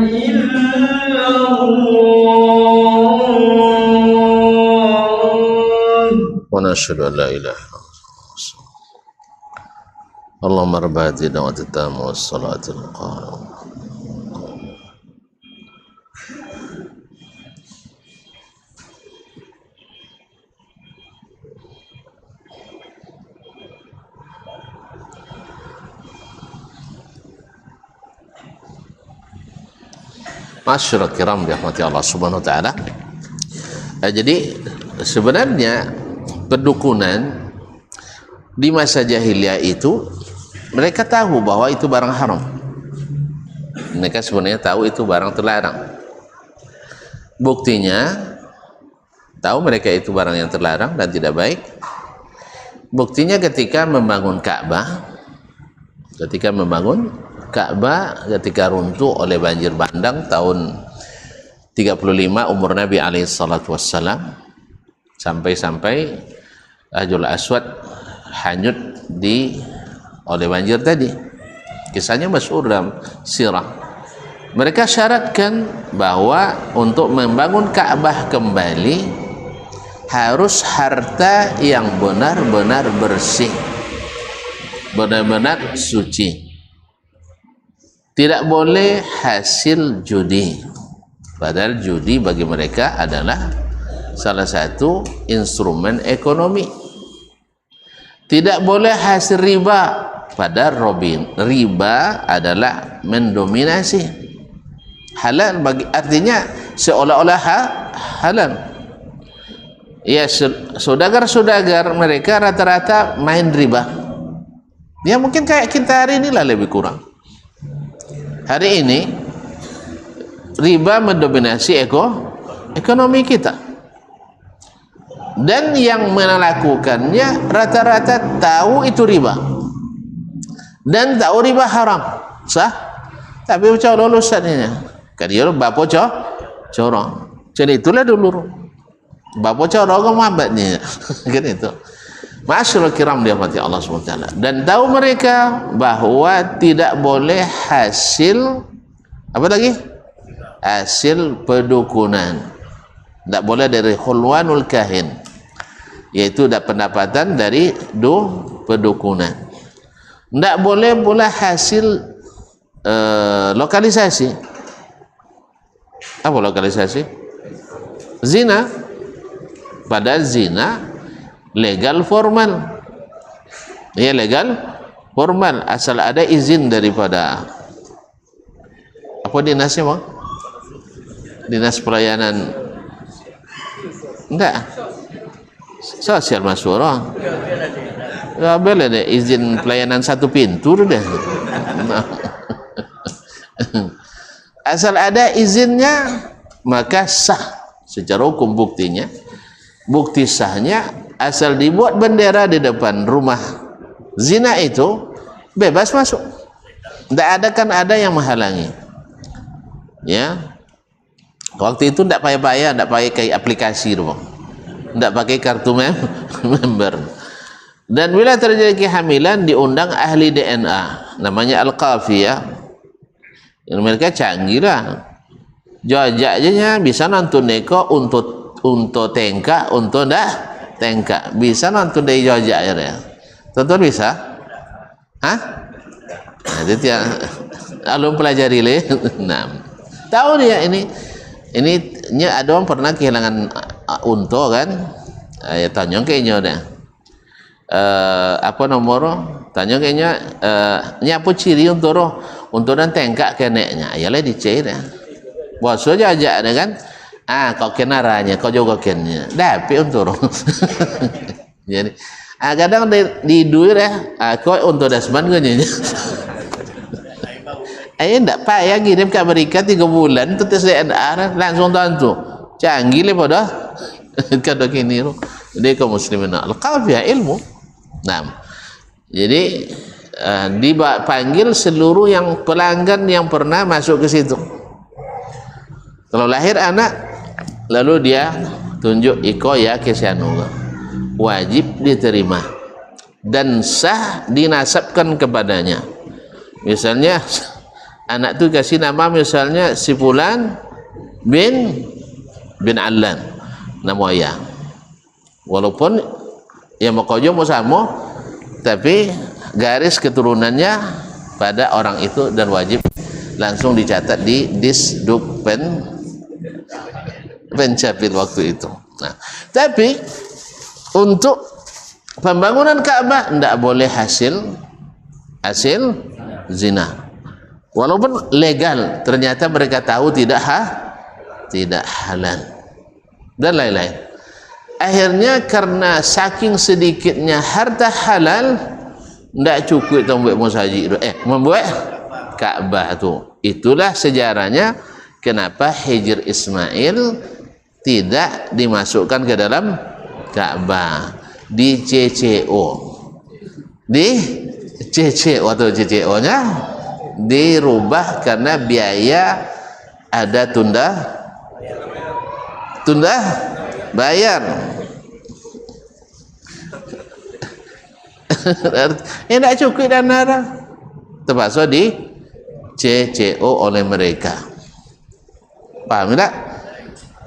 إلا الله. ونشهد أن لا إله إلا الله. اللهم رب هذه الدعوة التامة والصلاة القائمة. Masyarakat kiram dirahmati Allah Subhanahu wa taala. Jadi sebenarnya perdukunan di masa jahiliyah itu mereka tahu bahwa itu barang haram. Mereka sebenarnya tahu itu barang terlarang. Buktinya tahu mereka itu barang yang terlarang dan tidak baik. Buktinya ketika membangun Ka'bah. Ketika runtuh oleh banjir bandang tahun 35 umur Nabi alaihi salatu wassalam, sampai-sampai Hajarul Aswad hanyut oleh banjir tadi. Kisahnya masyhur dalam sirah. Mereka syaratkan bahwa untuk membangun Ka'bah kembali harus harta yang benar-benar bersih, benar-benar suci. Tidak boleh hasil judi. Padahal judi bagi mereka adalah salah satu instrumen ekonomi. Tidak boleh hasil riba. Padahal riba adalah mendominasi. Halal bagi, artinya seolah-olah halal. Ya, saudagar-saudagar mereka rata-rata main riba. Ya mungkin kayak kita hari inilah lebih kurang. Hari ini riba mendominasi ekonomi kita, dan yang melakukannya rata-rata tahu itu riba dan tahu riba haram, sah, tapi macam lulusannya kan dia bapo corong. Jadi itulah dulu bapo corong mabatnya kan itu. Masyaallah kiram dirahmati Allah SWT. Dan tahu mereka bahwa tidak boleh hasil apa lagi? Hasil pedukunan. Tidak boleh dari khulwanul kahin, yaitu pendapatan dari pedukunan. Tidak boleh pula hasil lokalisasi. Apa lokalisasi? Zina. Padahal zina legal formal. Ya, legal formal asal ada izin daripada apa dinasnya, Bang? Dinas pelayanan enggak sosial masyurah. Ya, boleh deh izin pelayanan satu pintu deh. Asal ada izinnya maka sah secara hukum. Bukti sahnya asal dibuat bendera di depan rumah zina itu bebas masuk. Tidak ada yang menghalangi. Ya, waktu itu tidak payah-payah, tidak pakai aplikasi, tidak pakai kartu member. Dan bila terjadi kehamilan diundang ahli DNA namanya Al-Qafiyah. Yang mereka canggih lah. Jajak aja bisa nonton neko untuk tengka, untuk dah tengka. Bisa nonton dari jajak ya. Tonton bisa? Hah? Nah, itu tiang alum pelajari le. Nah, tahu dia ini ada orang pernah kehilangan unta kan? Ya tanya kayaknya dah. Apa nomor? Tanya kayaknya apa ciri untuk dan tengkak keneknya. Ayalah dicari dah. Bos aja ada kan? Kau kenaranya, kau juga kennya. Dapat untuk. Jadi kadang di duit kau untuk dasman kan nya. Ndak payah kirim ke Amerika 3 bulan tu tes DNA langsung tentu. Canggih le pada kada kini ro. Dia kaum muslimin al-qafiyah ilmu. Nah, jadi dipanggil seluruh yang pelanggan yang pernah masuk ke situ. Kalau lahir anak, lalu dia tunjuk iko ya kesianu, wajib diterima dan sah dinasabkan kepadanya. Misalnya anak tu kasih nama misalnya si Fulan bin Allan, nama ayah. Walaupun ya makojo mau sama, tapi garis keturunannya pada orang itu dan wajib langsung dicatat di Disdukpen Pencapil waktu itu. Nah, tapi untuk pembangunan Ka'bah tidak boleh hasil zina. Walaupun legal, ternyata mereka tahu tidak halal dan lain-lain. Akhirnya karena saking sedikitnya harta halal, tidak cukup membuat masjid, membuat Ka'bah tu. Itulah sejarahnya kenapa Hijr Ismail tidak dimasukkan ke dalam Ka'bah, di CCO, atau CCO-nya dirubah karena biaya ada tunda bayar. Tidak cukup dana, terpaksa di CCO oleh mereka. Paham tak?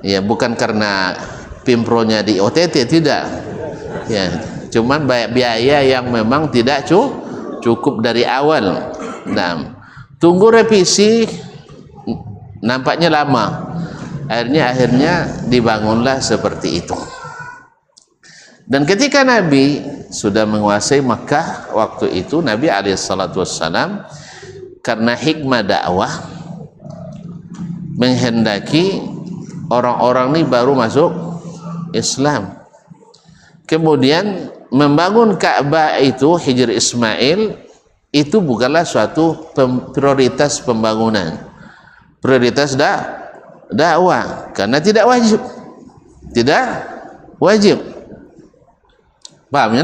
Ya, bukan karena Pimpronya di OTT, tidak. Ya, cuman biaya yang memang tidak cukup dari awal. Nah, tunggu revisi nampaknya lama. Akhirnya dibangunlah seperti itu. Dan ketika Nabi sudah menguasai Makkah waktu itu, Nabi alaihissalam karena hikmah dakwah menghendaki orang-orang ini baru masuk Islam. Kemudian membangun Ka'bah itu, Hijr Ismail itu bukanlah suatu prioritas pembangunan, prioritas dakwah, karena tidak wajib. Paham ya?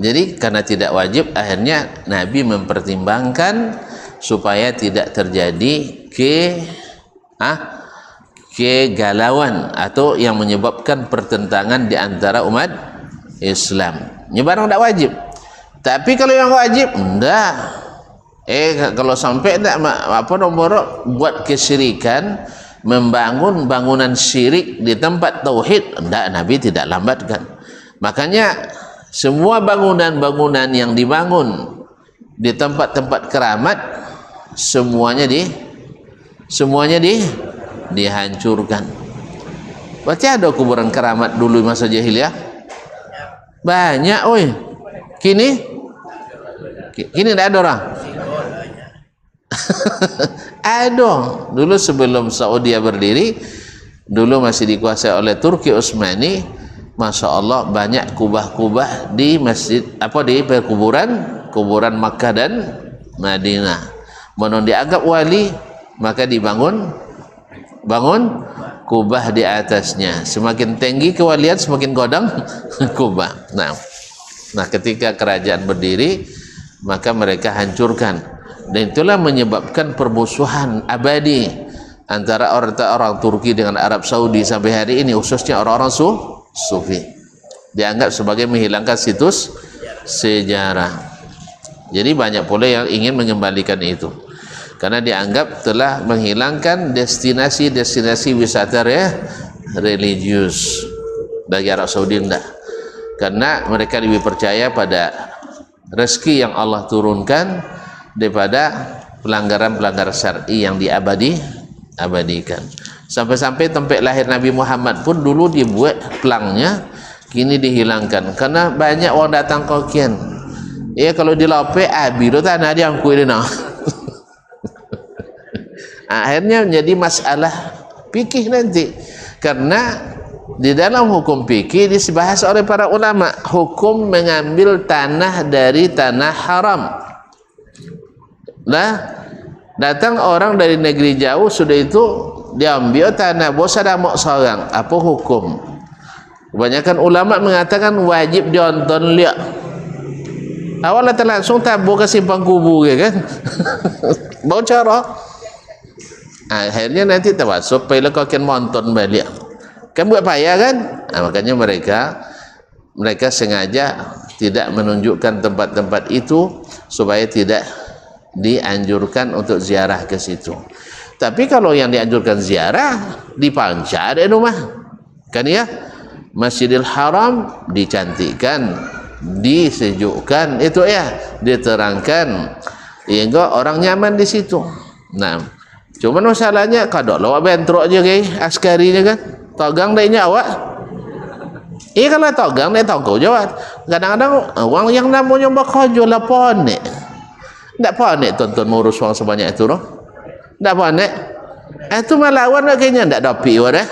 Jadi karena tidak wajib, akhirnya Nabi mempertimbangkan supaya tidak terjadi kegalauan atau yang menyebabkan pertentangan di antara umat Islam. Nyebarang tidak wajib. Tapi kalau yang wajib, enggak. Kalau sampai enggak buat kesyirikan, membangun bangunan syirik di tempat tauhid, enggak, Nabi tidak lambatkan. Makanya semua bangunan-bangunan yang dibangun di tempat-tempat keramat semuanya dihancurkan. Berarti ada kuburan keramat dulu masa jahiliyah? Banyak, oi. Kini tidak ada orang. Ada. Dulu sebelum Saudi berdiri, dulu masih dikuasai oleh Turki Utsmani, Masya Allah banyak kubah-kubah di masjid di kuburan Makkah dan Madinah. Menon dianggap wali, maka dibangun kubah di atasnya. Semakin tinggi kewalian, semakin godang kubah. Nah, ketika kerajaan berdiri, maka mereka hancurkan. Dan itulah menyebabkan permusuhan abadi antara orang Turki dengan Arab Saudi sampai hari ini, khususnya orang-orang Sufi. Dianggap sebagai menghilangkan situs sejarah. Jadi banyak pula yang ingin mengembalikan itu karena dianggap telah menghilangkan destinasi-destinasi wisata religius bagi Arab Saudi. Enggak, karena mereka lebih percaya pada rezeki yang Allah turunkan daripada pelanggaran-pelanggaran syar'i yang abadikan. Sampai-sampai tempat lahir Nabi Muhammad pun dulu dibuat pelangnya, kini dihilangkan karena banyak orang datang kokian. Ya kalau dilope abi tu tanah dia angkui dia nak. Akhirnya menjadi masalah fikih nanti, karena di dalam hukum fikih dibahas oleh para ulama hukum mengambil tanah dari tanah haram. Nah, datang orang dari negeri jauh, sudah itu diambil tanah bos ada mak seorang, apa hukum? Kebanyakan ulama mengatakan wajib dionton liak. Awalnya langsung tabur ke simpang kubur kan. Bau cara. Akhirnya nanti termasuk payah kau akan monton balik. Kan buat payah kan? Makanya mereka sengaja tidak menunjukkan tempat-tempat itu supaya tidak dianjurkan untuk ziarah ke situ. Tapi kalau yang dianjurkan ziarah dipanca di rumah, kan ya? Masjidil Haram dicantikkan, disejukkan, itu ya, diterangkan hingga orang nyaman di situ. Nah, cuman masalahnya kadang lawak bentrok aja askarinya kan, togang dah nyawa. Kalau togang dia togau jawab. Kadang-kadang orang yang namanya bakojo lah ponek. Tak panik tuan-tuan mengurus orang sebanyak itu loh. Tak panik. Itu melawan kayaknya tak dapat wadah.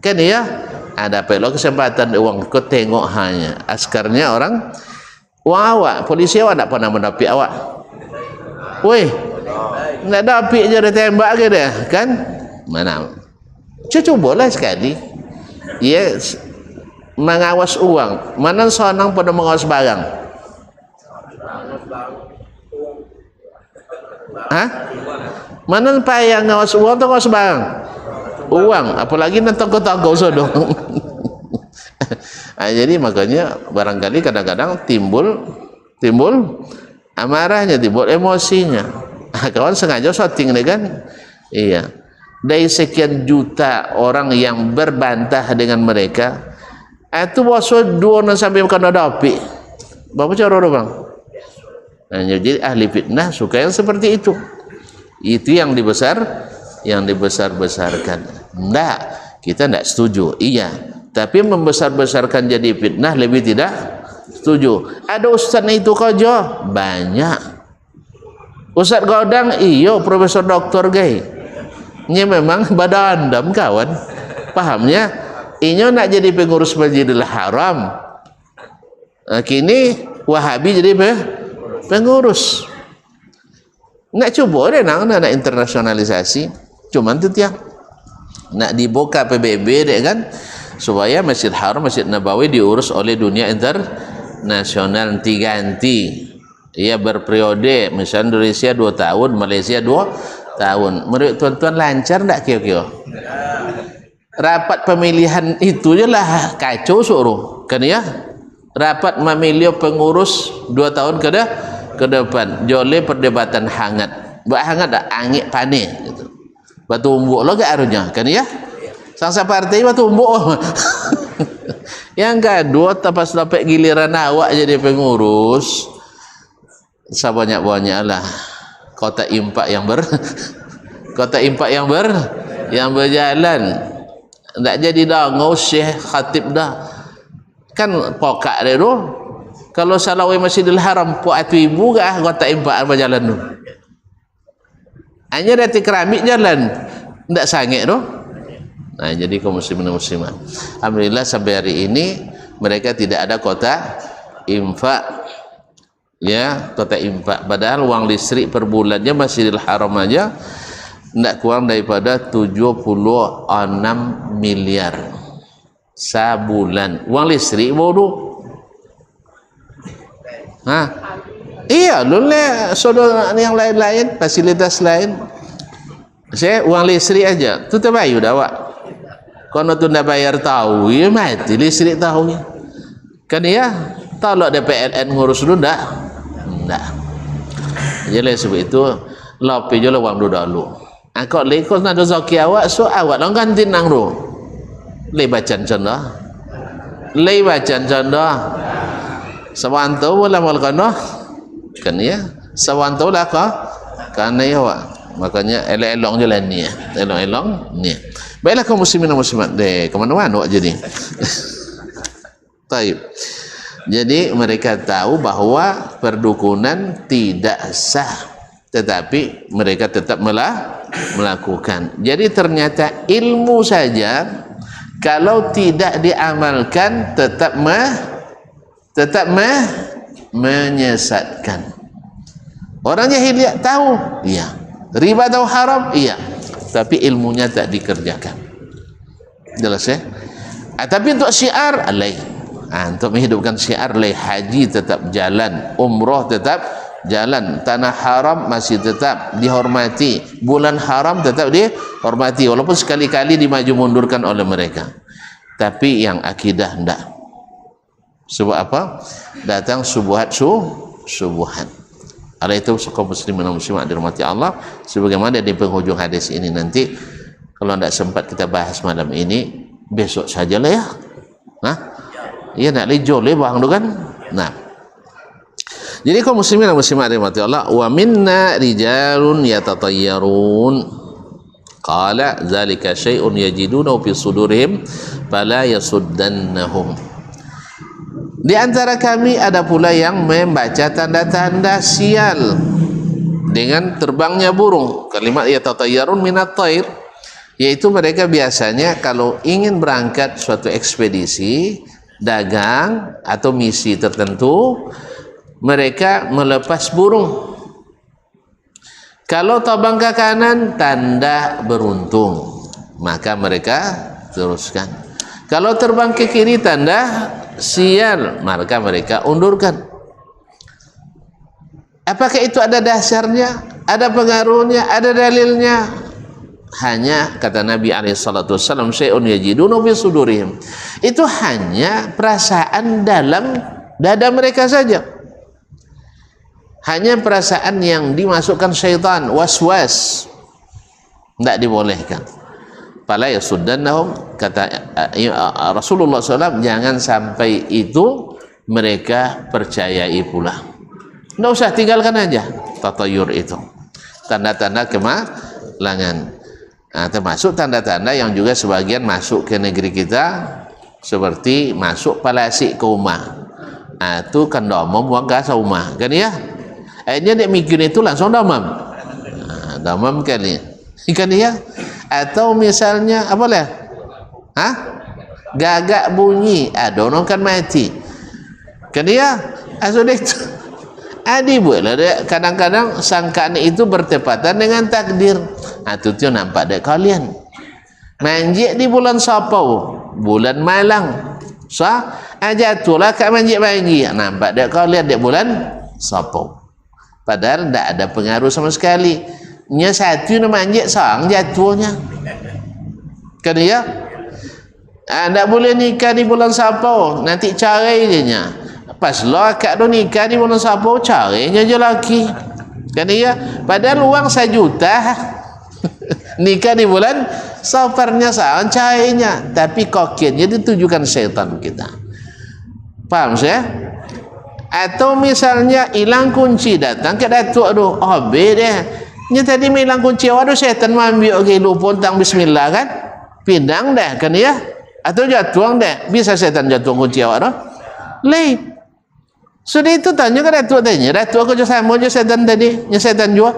Kan ya? Ada pelok kesempatan uang kau tengok hanya askarnya orang awak, polisi awak tak pernah mendapat awak. Woi, tak dapat je dia tembak ke dia, kan? Mana? Cubalah sekali. Ia mengawas uang. Mana seorang pada mengawas barang? Mana payah ngawas uang atau ngawas barang? Uang, apalagi nanti toko-toko sodo. Jadi makanya barangkali kadang-kadang timbul amarahnya, timbul emosinya. Kawan sengaja shooting nih kan? Iya. Dari sekian juta orang yang berbantah dengan mereka, itu bosok dua sampai bukan ada api. Bapak cara bang? Nah, jadi ahli fitnah suka yang seperti itu. Itu yang dibesar-besarkan. Enggak, kita enggak setuju. Iya, tapi membesar-besarkan jadi fitnah lebih tidak setuju. Ada ustaz itu kojo banyak. Ustaz Godang iyo profesor doktor gay. Ini memang badan andam kawan. Pahamnya? Inyo nak jadi pengurus Masjidil Haram. Kini Wahabi jadi pengurus. Nak coba deh nak internasionalisasi. Cuman tu tiang nak dibuka PBB deh kan, supaya Masjid Haram, Masjid Nabawi diurus oleh dunia internasional ganti. Ia berperiode, misalnya Indonesia 2 tahun, Malaysia 2 tahun. Menurut tuan-tuan lancar tak kira-kira? Rapat pemilihan itu je lah kacau suruh, kan ya? Rapat memilih pengurus 2 tahun ke depan, joleh perdebatan hangat. Buat hangat tak? Angin panik gitu. Batu umbuk lo ke arunya, kan ya? Sangsa partai batu umbuk. Yang kedua, tapas dapat giliran awak jadi pengurus, sebanyak-banyak lah kota impak yang berjalan. Tak jadi dah ngusih khatib dah. Kan pokak dia tu. Kalau salawai Masjidil Haram puak atu ibu kah kota impak berjalan tu. Hanya dari keramik jalan. Tak sangit tu. Nah, jadi kaum muslimin dan muslimat, alhamdulillah sampai hari ini mereka tidak ada kota infak, ya, kota infak. Padahal uang listrik per bulannya Masjidil Haram aja tidak kurang daripada 76 miliar sebulan. Uang listrik baru. Iya, lulus saudara yang lain-lain, fasilitas lain. Saya uang listrik aja, tu terbayu dah awak. Kalau tu nak bayar tahu, ya mati listrik tahu. Kan ya? Tolak dia PLN ngurus dulu ndak? Ndak. Jadi sebab itu lopi je lah wang dulu. Akak lekos nak rezeki awak, so awak lang ganti nang ru. Lei bacan contoh. Lei bacan contoh. Sawanto wala mal kana. Kan ya. Sawanto lah ka. Kan ya awak. Makanya elok-elok je lah ni. Elok-elok ni. Baiklah kaum muslimin dan muslimat deh. Ke mana-mana awak jadi. Baik. Jadi mereka tahu bahawa perdukunan tidak sah, tetapi mereka tetap melakukan. Jadi ternyata ilmu saja kalau tidak diamalkan tetap menyesatkan. Orang jahiliyah tahu, iya. Riba tahu haram, iya. Tapi ilmunya tak dikerjakan. Jelas ya? Tapi untuk syiar, alaih. Untuk menghidupkan syiar, haji tetap jalan, umrah tetap jalan, tanah haram masih tetap dihormati, bulan haram tetap dihormati, walaupun sekali-kali dimaju mundurkan oleh mereka. Tapi yang akidah enggak. Sebab apa? Datang subuhat. Oleh itu kaum muslimin dan muslimat dirahmati Allah, sebagaimana di penghujung hadis ini nanti, kalau tidak sempat kita bahas malam ini, besok sajalah ya. Iya nak lejo le bang tu kan. Nah. Jadi kaum muslimin dan muslimat dirahmati Allah, wa minna rijalun yatatayyarun. Qala zalika syai'un yajidunahu fi sudurihim fala yasuddannahum. Di antara kami ada pula yang membaca tanda-tanda sial dengan terbangnya burung. Kalimat yatatayyarun minat thair, yaitu mereka biasanya kalau ingin berangkat suatu ekspedisi dagang atau misi tertentu, mereka melepas burung. Kalau terbang ke kanan, tanda beruntung, maka mereka teruskan. Kalau terbang ke kiri, tanda sial, maka mereka undurkan. Apakah itu ada dasarnya, ada pengaruhnya, ada dalilnya? Hanya kata Nabi SAW, syai'un yajiduna fi sudurihim, itu hanya perasaan dalam dada mereka saja, hanya perasaan yang dimasukkan syaitan, waswas, tidak dibolehkan. Fala yasuddannahum, kata Rasulullah SAW, jangan sampai itu mereka percayai pula. Tidak usah, tinggalkan aja tatayur itu, tanda-tanda kemalangan. Termasuk tanda-tanda yang juga sebagian masuk ke negeri kita, seperti masuk palasik ke rumah. Itu kan domam buang gas rumah kan ya. Akhirnya dia mikir itu langsung domam. Domam kali kan ya. Atau misalnya apa lah? Gagak bunyi, orang kan mati. Kan ya. Sudah itu. Adi boleh kadang-kadang sangkaan itu bertepatan dengan takdir. Itu tu nampak dek kalian manjik di bulan Sapau, bulan Malang, jatuhlah kat manjik bangi, nampak dek kalian dek bulan Sapau, padahal tak ada pengaruh sama sekali. Nya satu nama manjik sang jatuhnya kan ya. Tak boleh nikah di bulan Sapau, nanti carai je nya. Pas lo akak tu nikah di bulan Sapau, caranya je laki kan ya. Padahal uang 1 juta nikah di bulan Safarnya sama caranya, tapi kokirnya ditujukan syaitan kita. Paham saya? Atau misalnya hilang kunci, datang ke datuk tu, beda nya tadi hilang kunci, waduh syaitan ambil ke lupa tentang bismillah kan, pindang dah kan ya. Atau jatuh dah, bisa syaitan jatuh kunci awak tu leh. Sudah itu tanya ke datuk, tanya datuk aku sama je setan tadi, nya setan juga.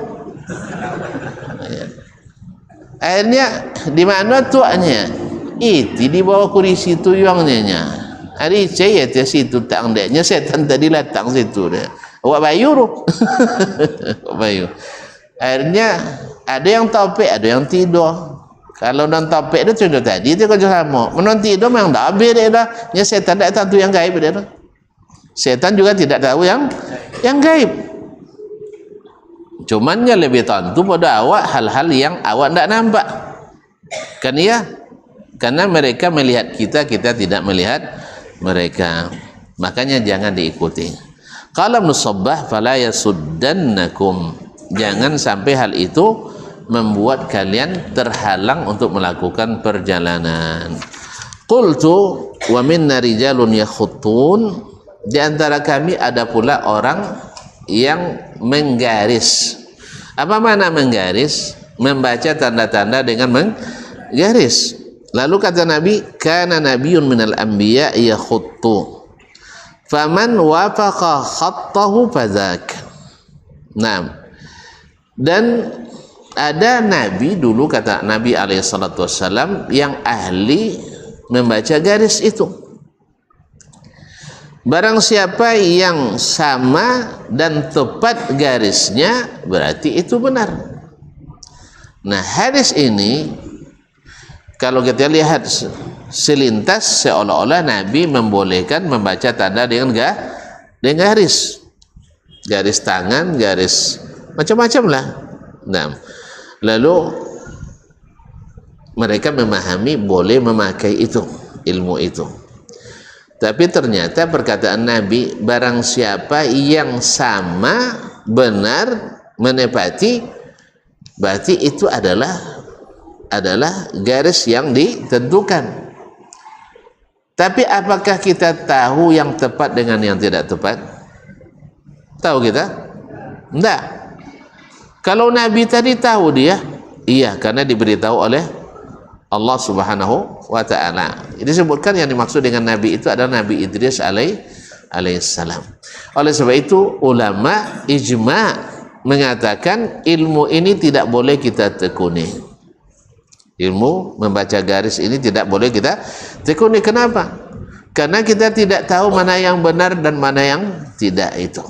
Akhirnya di mana tuaknya? Itu di bawah kursi tu yuangnya. Hari saya tu situ tak ndeknya setan tadi datang situ dia. Awak bayu tu. Bayu. Akhirnya ada yang topik, ada yang tidur. Kalau non topik tu contoh tadi tu kerja sama. Menon tidur memang dah habis dia dah. Nya setan tak tahu yang gaib dia tu. Setan juga tidak tahu yang gaib. Cumannya lebih tentu pada awak hal-hal yang awak tidak nampak. Kan ya? Karena mereka melihat kita, kita tidak melihat mereka. makanya jangan diikuti. Qala Ibnu Shabbah fala yasuddannakum, jangan sampai hal itu membuat kalian terhalang untuk melakukan perjalanan. Qultu wa minna rijalun yakhuttun, di antara kami ada pula orang yang menggaris. Apa makna menggaris? Membaca tanda-tanda dengan menggaris. Lalu kata Nabi, kana nabiyyun minal anbiya yakhuttu faman wafaqa khattahu fadzak. Nah, dan ada nabi dulu, kata Nabi SAW, yang ahli membaca garis itu. Barang siapa yang sama dan tepat garisnya, berarti itu benar. Nah, hadis ini kalau kita lihat selintas, seolah-olah Nabi membolehkan membaca tanda dengan garis tangan, garis macam-macam lah. Nah, lalu mereka memahami boleh memakai itu, ilmu itu. Tapi ternyata perkataan Nabi, barang siapa yang sama benar menepati, berarti itu adalah garis yang ditentukan. Tapi apakah kita tahu yang tepat dengan yang tidak tepat? Tahu kita? Tidak. Kalau Nabi tadi tahu dia, iya, karena diberitahu oleh Allah Subhanahu wa ta'ala. Ini disebutkan yang dimaksud dengan Nabi itu adalah Nabi Idris alaihissalam. Oleh sebab itu ulama ijma' mengatakan ilmu ini tidak boleh kita tekuni. Ilmu membaca garis ini tidak boleh kita tekuni. Kenapa? Karena kita tidak tahu mana yang benar dan mana yang tidak itu.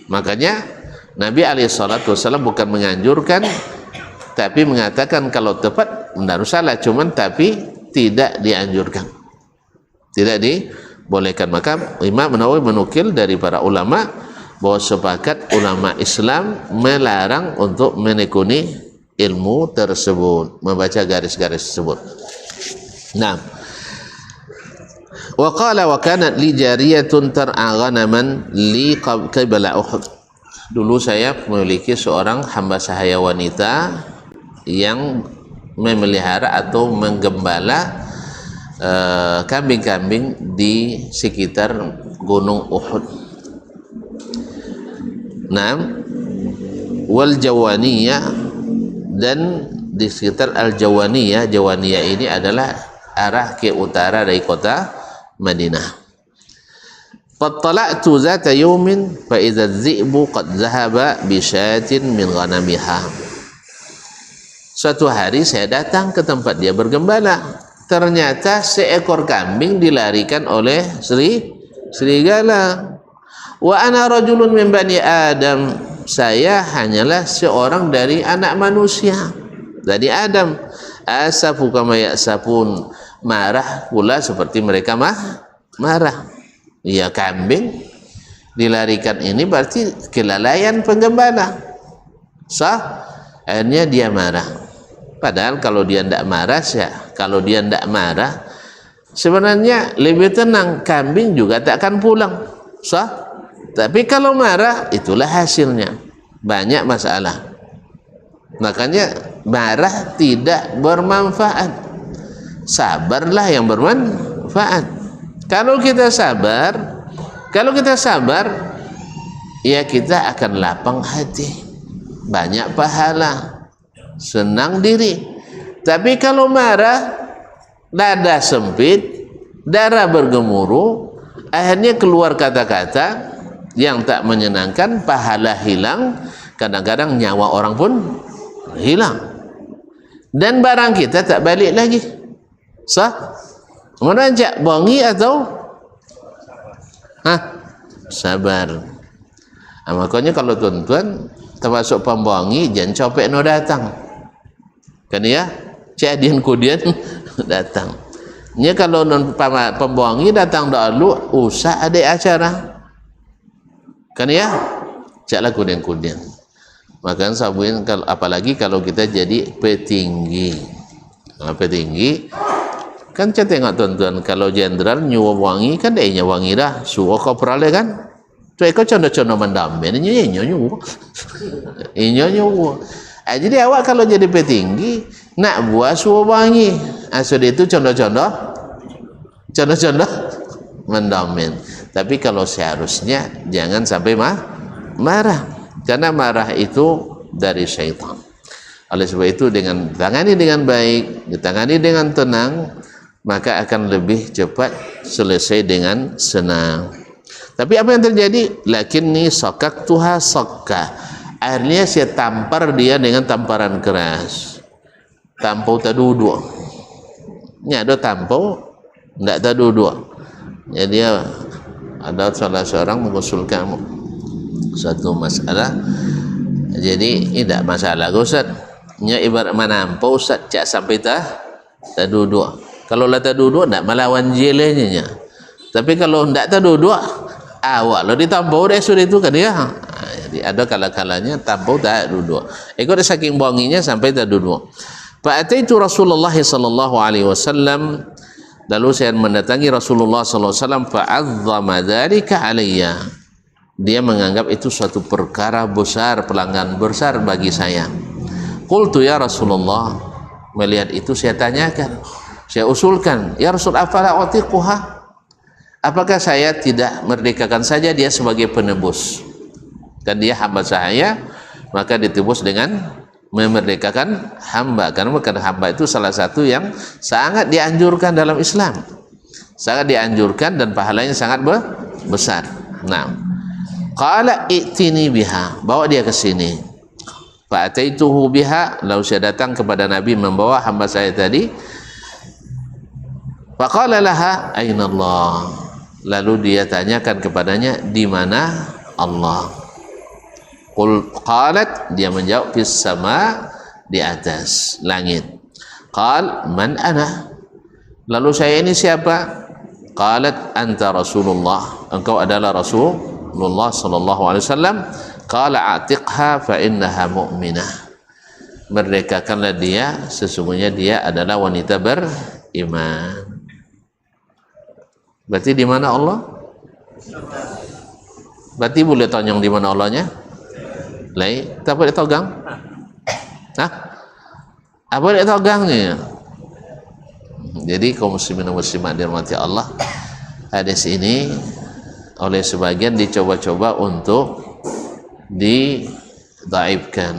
Makanya Nabi SAW bukan menganjurkan, tapi mengatakan kalau tepat tidak salah, cuman tapi tidak dianjurkan, tidak dibolehkan. Maka Imam Nawawi menukil dari para ulama bahwa sepakat ulama Islam melarang untuk menekuni ilmu tersebut, membaca garis-garis tersebut. Nah, wa qala wa kanat li jariyatun tar'a ghanaman li qibla Uhud. Dulu saya memiliki seorang hamba sahaya wanita yang memelihara atau menggembala kambing-kambing di sekitar Gunung Uhud. Nah, wal Jawaniyah, dan di sekitar Al-Jawaniyah. Jawaniyah ini adalah arah ke utara dari kota Madinah. Fattala'tu zata yawmin fa idza adh-dhi'bu qad dhahaba bi syatin min ghanamiha. Suatu hari saya datang ke tempat dia bergembala. Ternyata seekor kambing dilarikan oleh serigala. Wa ana rajulun min bani Adam, saya hanyalah seorang dari anak manusia, dari Adam. Asafu kama ya'safun, marah pula seperti mereka marah. Ya, kambing dilarikan ini berarti kelalaian penggembala. Sah? Akhirnya dia marah. Padahal kalau dia tidak marah, sebenarnya lebih tenang, kambing juga tak akan pulang. Sah? Tapi kalau marah, itulah hasilnya, banyak masalah. Makanya marah tidak bermanfaat. Sabarlah yang bermanfaat. Kalau kita sabar, ya kita akan lapang hati, banyak pahala, senang diri. Tapi kalau marah, dada sempit, darah bergemuruh, akhirnya keluar kata-kata yang tak menyenangkan, pahala hilang, kadang-kadang nyawa orang pun hilang, dan barang kita tak balik lagi. Sah? Merajak bongi atau sabar. Makanya kalau tuan-tuan termasuk pembongi, jangan copek no datang kan ya, cadian kudian datang. Nya kalau non pembongi datang dahulu, usah ada acara kan ya, caklah kudian-kudian. Makanya sabuin, apalagi kalau kita jadi petinggi, Kan saya tengok tuan-tuan, kalau jenderal nyuruh wangi kan dia nya wangi dah. Suruh kopral kan. Tu kau cono-cono mendamen nya nyuruh. Inya nyuruh. Jadi awak kalau jadi petinggi nak buat suruh wangi. Asal itu cono-cono mendamen. Tapi kalau seharusnya jangan sampai marah. Karena marah itu dari syaitan. Oleh sebab itu dengan tangani dengan baik, ditangani dengan tenang, maka akan lebih cepat selesai dengan senang. Tapi apa yang terjadi? Lakinni sakaktuha sakka. Akhirnya saya tampar dia dengan tamparan keras. Tampau tak duduk. Ini ada tampau, tidak tak duduk. Jadi ada salah seorang mengusulkan satu masalah. Jadi tidak masalah Ustaz. Nya ibarat menampau Ustaz, cak sampai tak duduk. Kalau lah tak duduk nak melawan jelenya. Tapi kalau tidak tak duduk, awak lo ditampau dah sudah itu kan ya. Jadi ada kala-kalanya tampau tak duduk. Ikut saking bonginya sampai tak duduk. Fa'ataitu Rasulullah sallallahu alaihi wasallam, lalu saya mendatangi Rasulullah sallallahu alaihi wasallam, fa'azzama dzalika alayya. Dia menganggap itu suatu perkara besar, pelanggan besar bagi saya. Qultu ya Rasulullah, melihat itu saya tanyakan, saya usulkan, ya Rasul, afala utiquha? Apakah saya tidak merdekakan saja dia sebagai penebus? Kan dia hamba saya, maka ditebus dengan memerdekakan hamba. Karena hamba itu salah satu yang sangat dianjurkan dalam Islam, sangat dianjurkan dan pahalanya sangat besar. Nah, qala i'tini biha, bawa dia ke sini. Fa'ataituhu biha, lalu saya datang kepada Nabi membawa hamba saya tadi. Faqala laha aina Allah, lalu dia tanyakan kepadanya, di mana Allah? Qalat, dia menjawab, fis sama, di atas langit. Qal man ana, lalu saya ini siapa? Qalat anta Rasulullah, engkau adalah Rasulullah sallallahu alaihi wasallam. Qala atiqha fa innaha mu'minah, merdekakanlah dia, sesungguhnya dia adalah wanita beriman. Berarti di mana Allah? Berarti boleh tanya di mana Allahnya? Lai, tak boleh togang? Hah? Apa boleh togangnya? Jadi kaum muslimin dan muslimat dirahmati Allah, hadis ini oleh sebagian dicoba-coba untuk didhaifkan.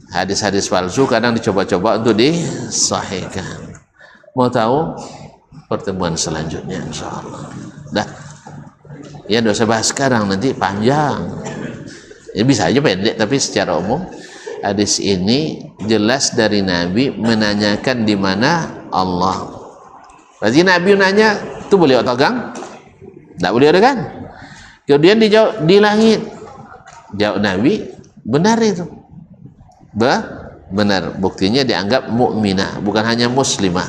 Hadis-hadis palsu kadang dicoba-coba untuk disahihkan. Mau tahu? Pertemuan selanjutnya insyaallah. Dah. Ya, dosa bahas sekarang, nanti panjang. Ya, bisa aja pendek, tapi secara umum hadis ini jelas dari Nabi menanyakan di mana Allah. Berarti Nabi nanya, itu boleh otogang? Tak boleh ada kan? Kemudian dijawab di langit. Jawab Nabi, benar itu. Benar. Buktinya dianggap mukminah, bukan hanya muslimah.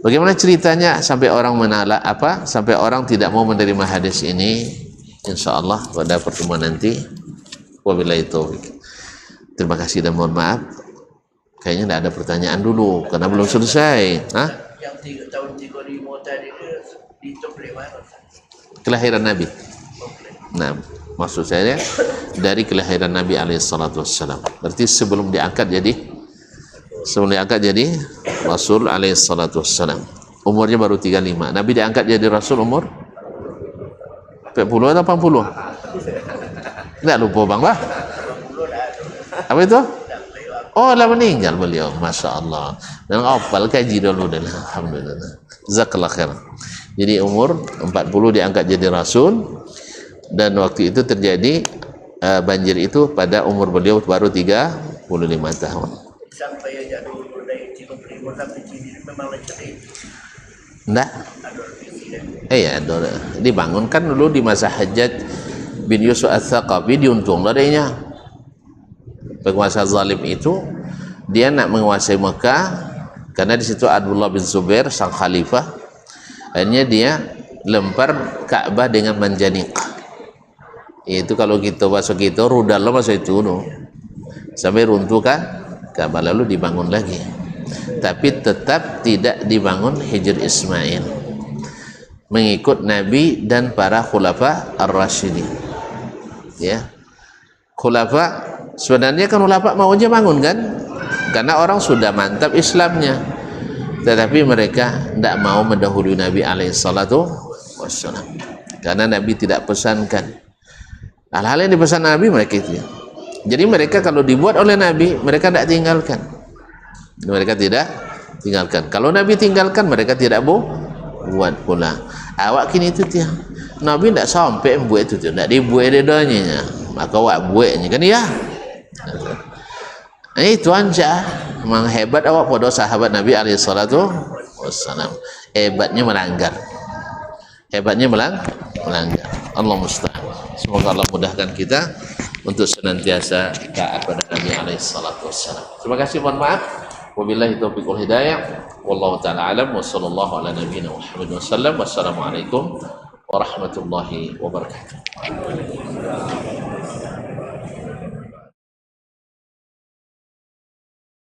Bagaimana ceritanya sampai orang menolak apa? Sampai orang tidak mau menerima hadis ini? InsyaAllah pada pertemuan nanti. Wabillahi taufiq. Terima kasih dan mohon maaf. Kayaknya tidak ada pertanyaan dulu karena belum selesai. Hah? Yang 3 tahun 35 tadi dihitung dari mana? Kelahiran Nabi. Nah, maksud saya dari kelahiran Nabi alaihissalatu wassalam. Berarti sebelum diangkat jadi Rasul alaihissalatu wassalam. Umurnya baru 35. Nabi diangkat jadi Rasul umur 40 atau 80? Tidak lupa bang lah. Apa itu? Oh, lah meninggal beliau. Masya Allah. Dan hafal kaji dulu dan alhamdulillah. Jazakallah khair. Jadi umur 40 diangkat jadi Rasul, dan waktu itu terjadi banjir itu pada umur beliau baru 35 tahun. Sampai aja dulu dari 35 sampai sini memang lecet. Enggak? Ya, dibangunkan dulu di masa Hajjaj bin Yusuf Ats-Tsaqafi, diuntung adanya. Penguasa zalim itu dia nak menguasai Mekah karena di situ Abdullah bin Zubair sang khalifah. Akhirnya dia lempar Ka'bah dengan manjanik. Itu kalau kita masuk itu rudal lo masuk itu no. Sampai runtuh kan Ka'bah, lalu dibangun lagi. tapi tetap tidak dibangun Hijr Ismail mengikut Nabi dan para khulafa ar-rasyidin. Ya, khulafa sebenarnya kan khulafa maunya bangun kan, karena orang sudah mantap Islamnya, tetapi mereka tidak mau mendahului Nabi alaihissalatu wassalam, karena Nabi tidak pesankan hal-hal yang dipesan Nabi mereka itu. Jadi mereka kalau dibuat oleh Nabi, mereka tidak tinggalkan. Mereka tidak tinggalkan. Kalau Nabi tinggalkan, mereka tidak buat pula. Awak kini itu dia. Nabi tidak sampai buat itu, tidak dibuat dedanya. Maka awak buatnya kan ya. Itu anja. Memang hebat awak pada sahabat Nabi alaihissalatu wassalam. Hebatnya melanggar. Hebatnya melanggar. Allah musta'an. Semoga Allah mudahkan kita untuk senantiasa taat pada Nabi alaihissalatu wassalam. Terima kasih, mohon maaf. Wabillahi taufiq wal hidayah. Wallahu ta'ala alam wa sallallahu ala nabiyyina Muhammad wasallam. Wassalamualaikum warahmatullahi wabarakatuh.